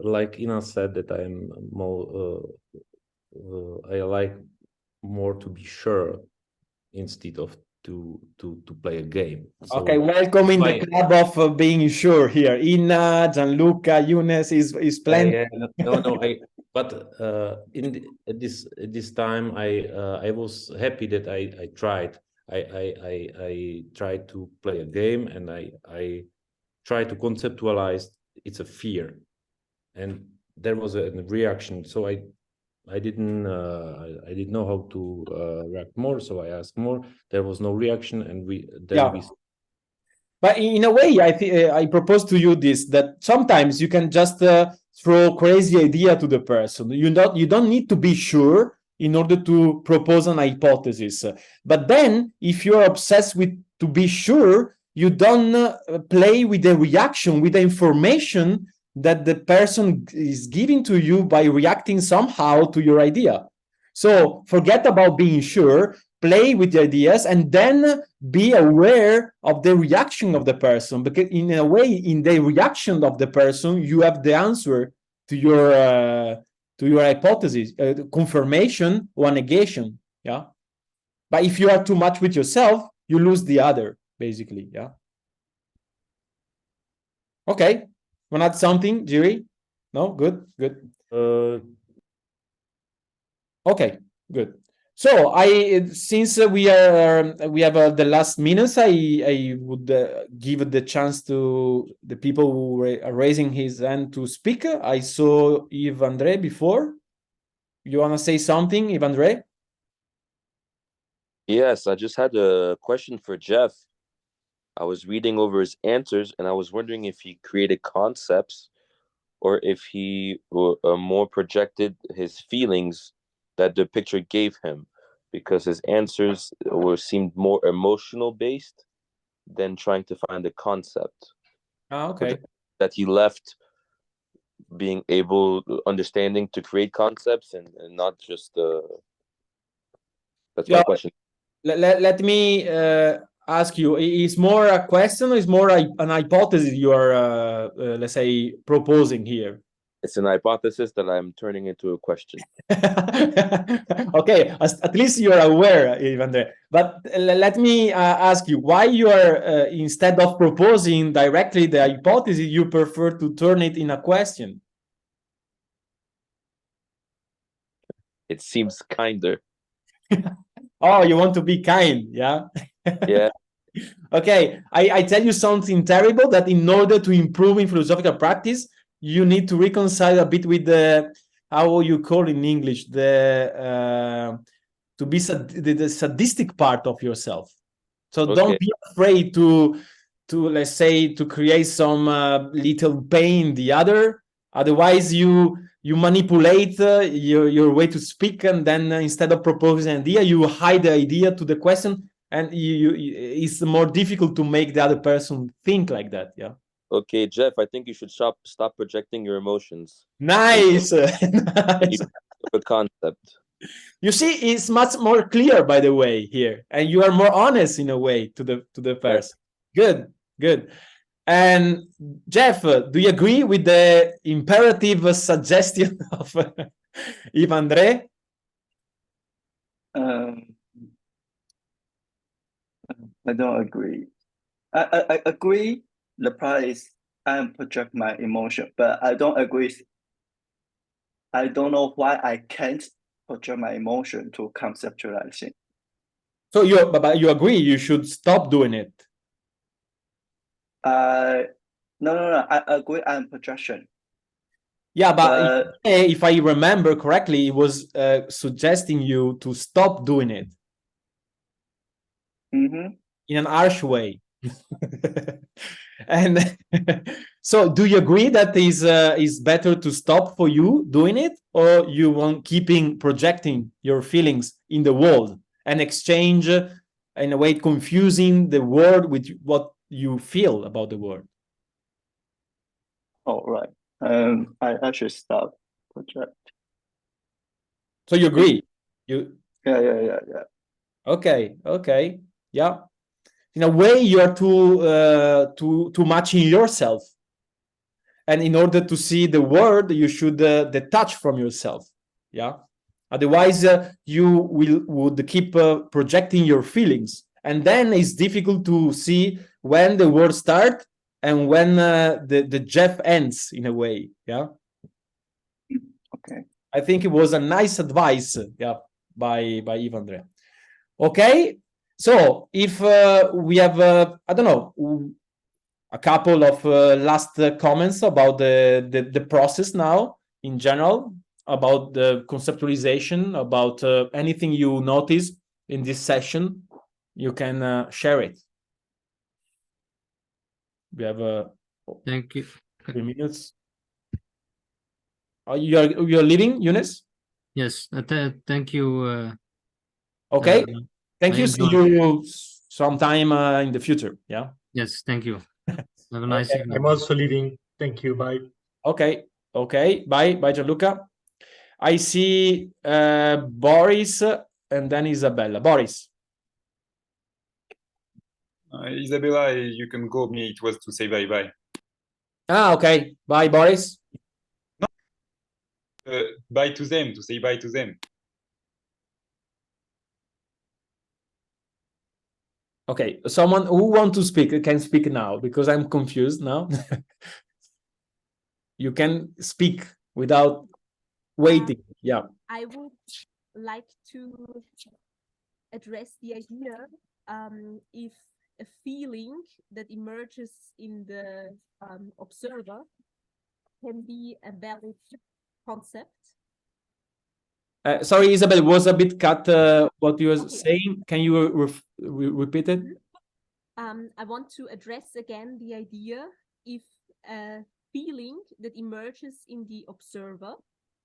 like Ina said that I'm more I like more to be sure instead of to play a game. So Okay, welcome in the club of being sure here. Ina, Gianluca, Younes is plenty. Yeah, no, but at this time I was happy that I tried. I tried to play a game, and I tried to conceptualize it's a fear, and there was a reaction. So I didn't know how to react more. So I asked more. There was no reaction, and we. But in a way, I propose to you this, that sometimes you can just throw crazy idea to the person. You don't need to be sure in order to propose an hypothesis. But then, if you're obsessed with to be sure, you don't play with the reaction, with the information that the person is giving to you by reacting somehow to your idea. So forget about being sure, play with the ideas, and then be aware of the reaction of the person, because in a way, in the reaction of the person, you have the answer to your hypothesis, confirmation or negation. Yeah. But if you are too much with yourself, you lose the other, basically. Yeah. Okay. Want to add something, Jiri? No? Good. Okay, good. So since we have the last minutes, I would give the chance to the people who are raising his hand to speak. I saw Yves André before. You want to say something, Yves André? Yes, I just had a question for Jeff. I was reading over his answers, and I was wondering if he created concepts or if he more projected his feelings that the picture gave him, because his answers seemed more emotional based than trying to find a concept. Okay. That he left being able, understanding to create concepts and not just that's my question. Let me ask you, is more a question or is more an hypothesis you are, let's say, proposing here? It's an hypothesis that I'm turning into a question. Okay, at least you're aware, even there. But let me ask you, why you are, instead of proposing directly the hypothesis, you prefer to turn it in a question? It seems kinder. Oh, you want to be kind, yeah? Yeah. Okay, I tell you something terrible, that in order to improve in philosophical practice, you need to reconcile a bit with the, how you call in English, the the sadistic part of yourself. So don't be afraid to let's say, to create some little pain in the other. Otherwise, you manipulate your way to speak, and then instead of proposing an idea, you hide the idea to the question, and it's more difficult to make the other person think like that. Yeah. Okay, Jeff, I think you should stop projecting your emotions. Nice. Nice. A concept. You see, it's much more clear, by the way, here, and you are more honest in a way to the person. Good, good. And Jeff, do you agree with the imperative suggestion of Yves André? I don't agree. I agree. The part is I project my emotion, but I don't agree. I don't know why I can't project my emotion to conceptualizing. So but you agree you should stop doing it? No. I agree. I'm projection. Yeah, but if I remember correctly, it was suggesting you to stop doing it. Mm-hmm. In an harsh way. And so do you agree that is better to stop for you doing it, or you want keeping projecting your feelings in the world and exchange in a way confusing the world with what you feel about the word. All right. I should stop project. So you agree? You Yeah. okay? Okay, yeah. In a way, you're too much in yourself, and in order to see the word, you should detach from yourself. Yeah. Otherwise, you would keep projecting your feelings, and then it's difficult to see when the word starts and when the Jeff ends in a way. Yeah. Okay. I think it was a nice advice. Yeah, by Ivandre. Okay. So if we have, I don't know, a couple of last comments about the process now in general, about the conceptualization, about anything you notice in this session, you can share it. We have Thank you. 3 minutes. You're leaving, Younes? Yes, thank you. Okay. Thank I you. See enjoyed. you sometime in the future. Yeah. Yes, thank you. Have a nice Okay. evening. I'm also leaving. Thank you. Bye. Okay. Okay. Bye. Bye, Gianluca. I see Boris and then Isabella. Boris. Isabella, you can go. Me, it was to say bye-bye. Ah, okay. Bye, Boris. Bye to them, to say bye to them. Okay. Someone who wants to speak can speak now because I'm confused now. You can speak without waiting. Yeah. I would like to address the idea if a feeling that emerges in the observer can be a valid concept. Sorry, Isabel, was a bit cut what you were Okay. saying. Can you repeat it? I want to address again the idea if a feeling that emerges in the observer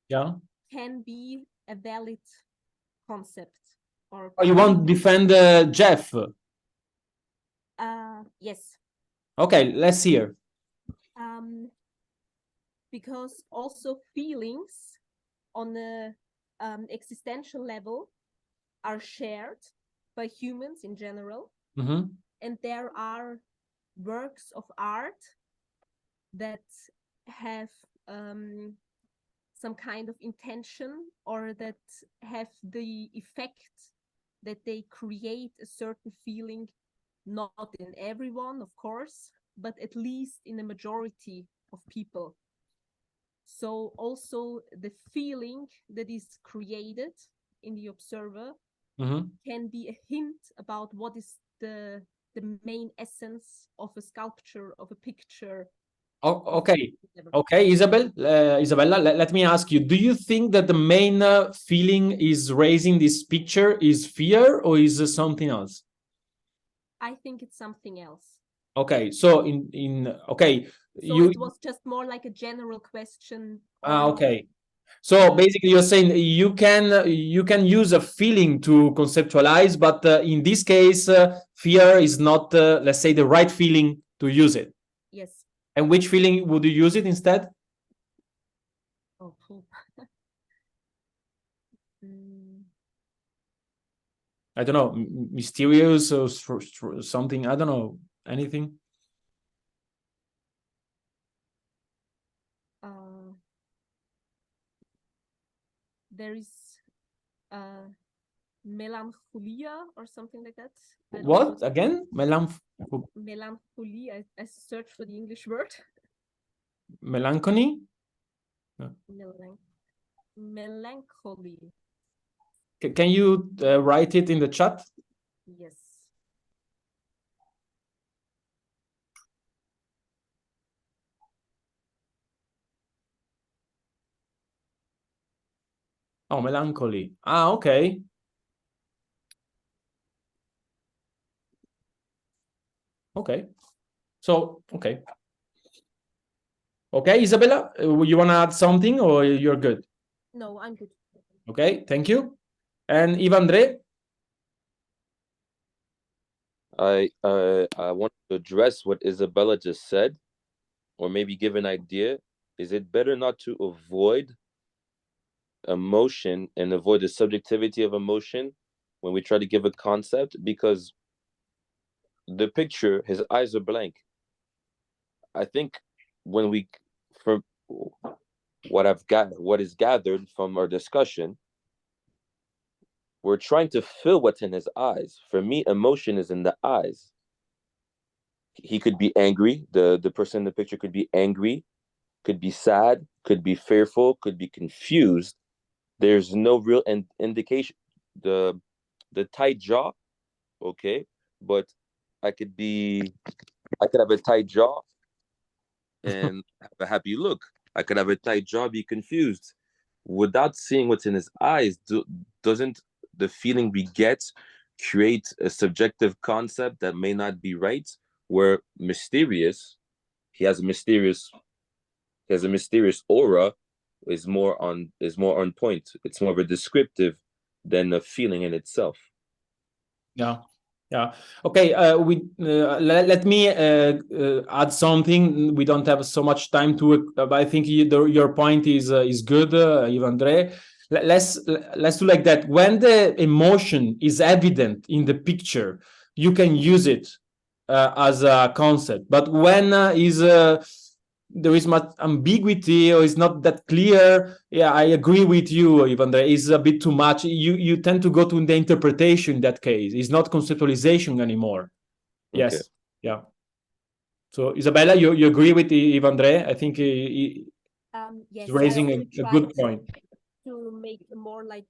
Yeah. can be a valid concept. Or Oh, you want to defend Jeff? yes. Okay, let's hear. Because also feelings on a existential level are shared by humans in general. Mm-hmm. And there are works of art that have some kind of intention or that have the effect that they create a certain feeling, not in everyone, of course, but at least in a majority of people. So also the feeling that is created in the observer can be a hint about what is the main essence of a sculpture, of a picture. Oh, okay. Okay, Isabella, let me ask you, do you think that the main feeling is raising this picture is fear or is it something else? I think it's something else. Okay, so okay. So it was just more like a general question. Okay. So basically you're saying you can use a feeling to conceptualize, but in this case, fear is not, let's say, the right feeling to use it. Yes. And which feeling would you use it instead? Oh, cool. I don't know, mysterious or something. I don't know, anything. There is melancholia or something like that. What again? Melancholy. I searched for the English word. Melancholy. Melancholy. Can you write it in the chat? Yes. Oh, melancholy. Ah, okay. Okay. So, okay. Okay, Isabella, you want to add something or you're good? No, I'm good. Okay, thank you. And Ivandre? I want to address what Isabella just said, or maybe give an idea. Is it better not to avoid emotion and avoid the subjectivity of emotion when we try to give a concept? Because the picture, his eyes are blank. I think when we, from what is gathered from our discussion, we're trying to fill what's in his eyes. For me, emotion is in the eyes. He could be angry. The person in the picture could be angry, could be sad, could be fearful, could be confused. There's no real indication. The tight jaw, okay, but I could have a tight jaw and have a happy look. I could have a tight jaw, be confused. Without seeing what's in his eyes, doesn't the feeling we get create a subjective concept that may not be right? Where mysterious, he has a mysterious aura, is more on point. It's more of a descriptive than a feeling in itself. Yeah. Yeah. Okay. Let me add something. We don't have so much time to, but I think your point is good, Yves-André. Let's do like that. When the emotion is evident in the picture, you can use it as a concept. But when there is much ambiguity or it's not that clear, yeah, I agree with you, Ivan. There is a bit too much. You tend to go to the interpretation in that case. It's not conceptualization anymore. Yes. Okay. Yeah. So Isabella, you agree with Ivan? I think yes, he's raising a good point. To make a more like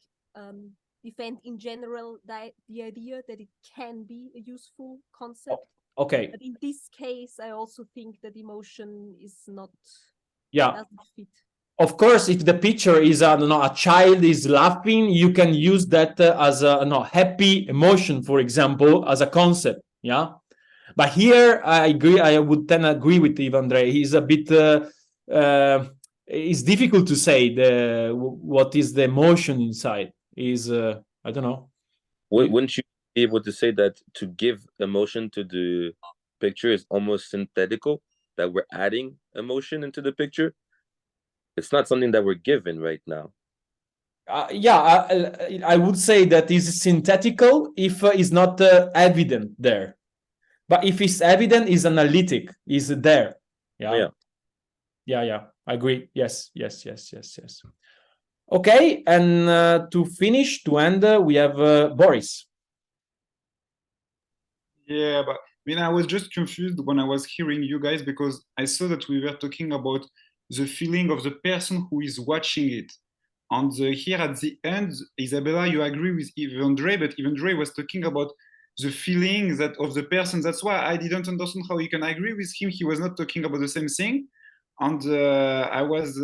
defend in general the idea that it can be a useful concept. Okay. But in this case, I also think that emotion is not. Yeah. Doesn't fit. Of course, if the picture is a child is laughing, you can use that as a happy emotion, for example, as a concept. Yeah. But here, I agree. I would then agree with Yves-André. He's a bit. It's difficult to say what is the emotion inside. Is I don't know. Wouldn't you be able to say that to give emotion to the picture is almost synthetical? That we're adding emotion into the picture. It's not something that we're given right now. I would say that is synthetical if it's not evident there. But if it's evident, it's analytic, is there. Yeah. Yeah. I agree. Yes. Okay, and to end, we have Boris. Yeah, but I was just confused when I was hearing you guys because I saw that we were talking about the feeling of the person who is watching it. And here at the end, Isabella, you agree with Yves-André, but Yves-André was talking about the feeling that of the person. That's why I didn't understand how you can agree with him. He was not talking about the same thing. And I was,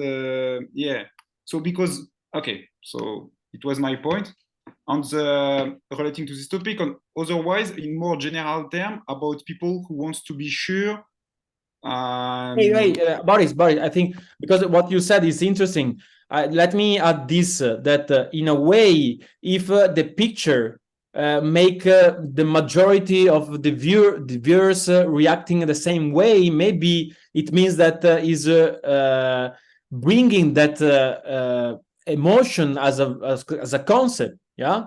So because, okay, so it was my point. And relating to this topic, and otherwise, in more general term, about people who wants to be sure. Hey, Boris, I think because what you said is interesting. Let me add this, that in a way, if the picture make the majority of the viewers reacting the same way, maybe it means that is bringing that emotion as a concept. Yeah.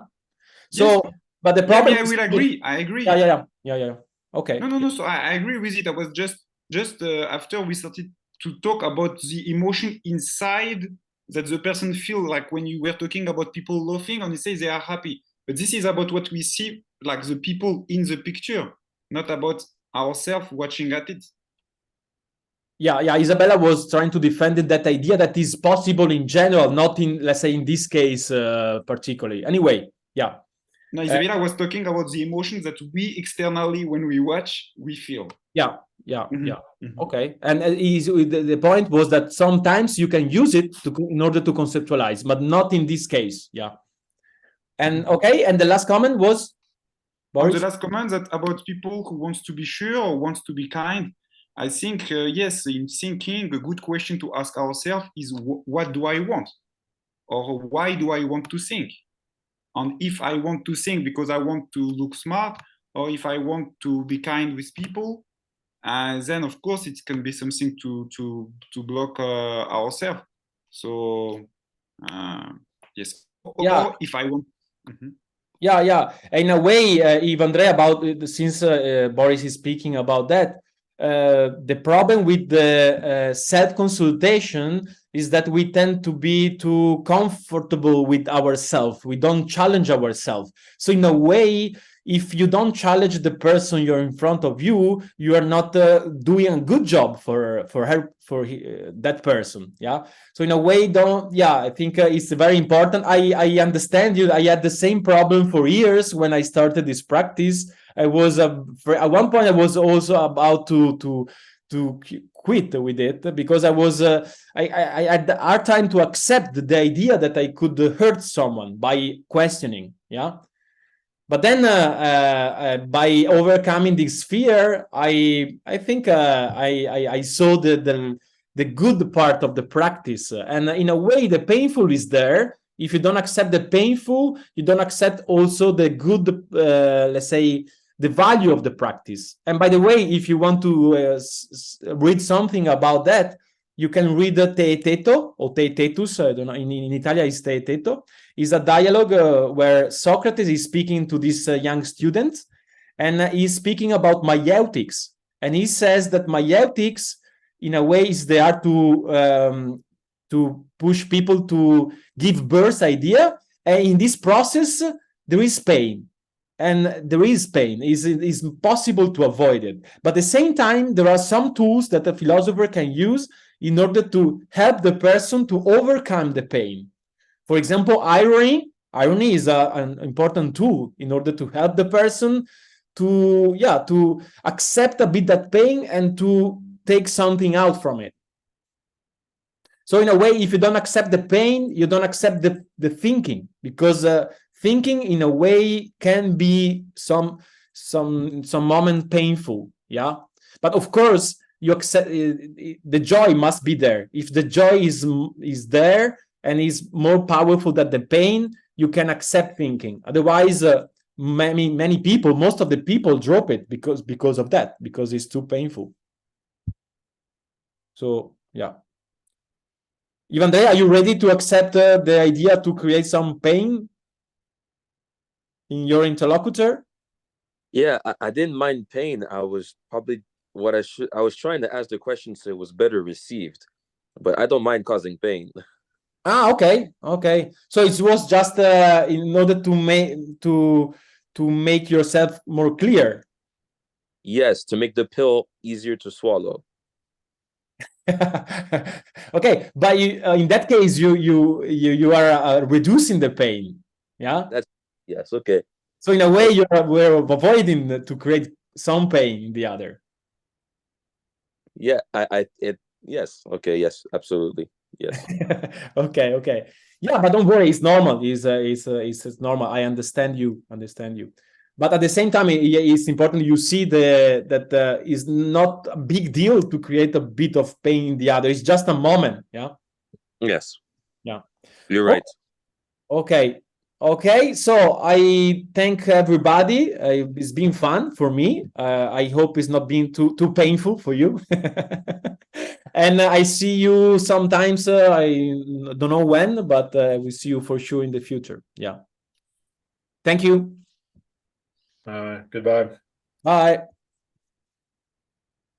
So, yes. but the problem. I will agree. I agree. Yeah. Okay. No. So I agree with it. I was just after we started to talk about the emotion inside that the person feel, like when you were talking about people laughing and you say they are happy. But this is about what we see, like the people in the picture, not about ourselves watching at it. Yeah. Isabella was trying to defend that idea that is possible in general, not in, let's say, in this case particularly. Anyway, yeah. No, Isabella was talking about the emotions that we externally, when we watch, we feel. Yeah. Okay. And the point was that sometimes you can use it in order to conceptualize, but not in this case. Yeah. And okay. And the last comment was? Boris? The last comment that about people who wants to be sure or wants to be kind. I think, yes, in thinking, a good question to ask ourselves is what do I want? Or why do I want to think? And if I want to think because I want to look smart, or if I want to be kind with people, then of course it can be something to block ourselves. So yes, Yeah. or if I want. Mhm. Yeah. In a way, Andrea, about since Boris is speaking about that, the problem with the self-consultation is that we tend to be too comfortable with ourselves. We don't challenge ourselves. So in a way, if you don't challenge the person you're in front of you, you are not doing a good job for that person. Yeah. So in a way, I think it's very important. I understand you. I had the same problem for years when I started this practice. I was at one point I was also about to quit with it because I had a hard time to accept the idea that I could hurt someone by questioning. Yeah. But then by overcoming this fear, I think I saw the good part of the practice, and in a way the painful is there. If you don't accept the painful, you don't accept also the good, let's say, the value of the practice. And by the way, if you want to read something about that, you can read Te Teto or Te Tetus. I don't know, in Italian it's Te Teto. Is a dialogue where Socrates is speaking to this young student, and he's speaking about maieutics. And he says that maieutics, in a way, is there to push people to give birth idea. And in this process, there is pain. And there is pain. It's impossible to avoid it. But at the same time, there are some tools that a philosopher can use in order to help the person to overcome the pain. For example, irony is an important tool in order to help the person to accept a bit that pain and to take something out from it. So in a way, if you don't accept the pain, you don't accept the thinking, because thinking in a way can be some moment painful. Yeah. But of course, you accept the joy must be there. If the joy is there and is more powerful than the pain, you can accept thinking. Otherwise, many people, most of the people drop it because of that, because it's too painful. So yeah. Ivandre, are you ready to accept the idea to create some pain in your interlocutor? Yeah, I didn't mind pain. I was probably I was trying to ask the question so it was better received, but I don't mind causing pain. Okay. So it was just in order to make yourself more clear. Yes, to make the pill easier to swallow. Okay, but in that case, you are reducing the pain. Yeah. Yes. Okay. So in a way, we're avoiding to create some pain in the other. Yeah. Yes. Okay. Yes. Absolutely. Yes. Okay. Yeah, but don't worry, it's normal. It's normal. I understand you. But at the same time, it's important you see that it's not a big deal to create a bit of pain in the other. It's just a moment. Yeah. Yes. Yeah. You're right. Okay. So I thank everybody. It's been fun for me. I hope it's not being too painful for you. And I see you sometimes. I don't know when, but we see you for sure in the future. Yeah. Thank you. Goodbye. Bye.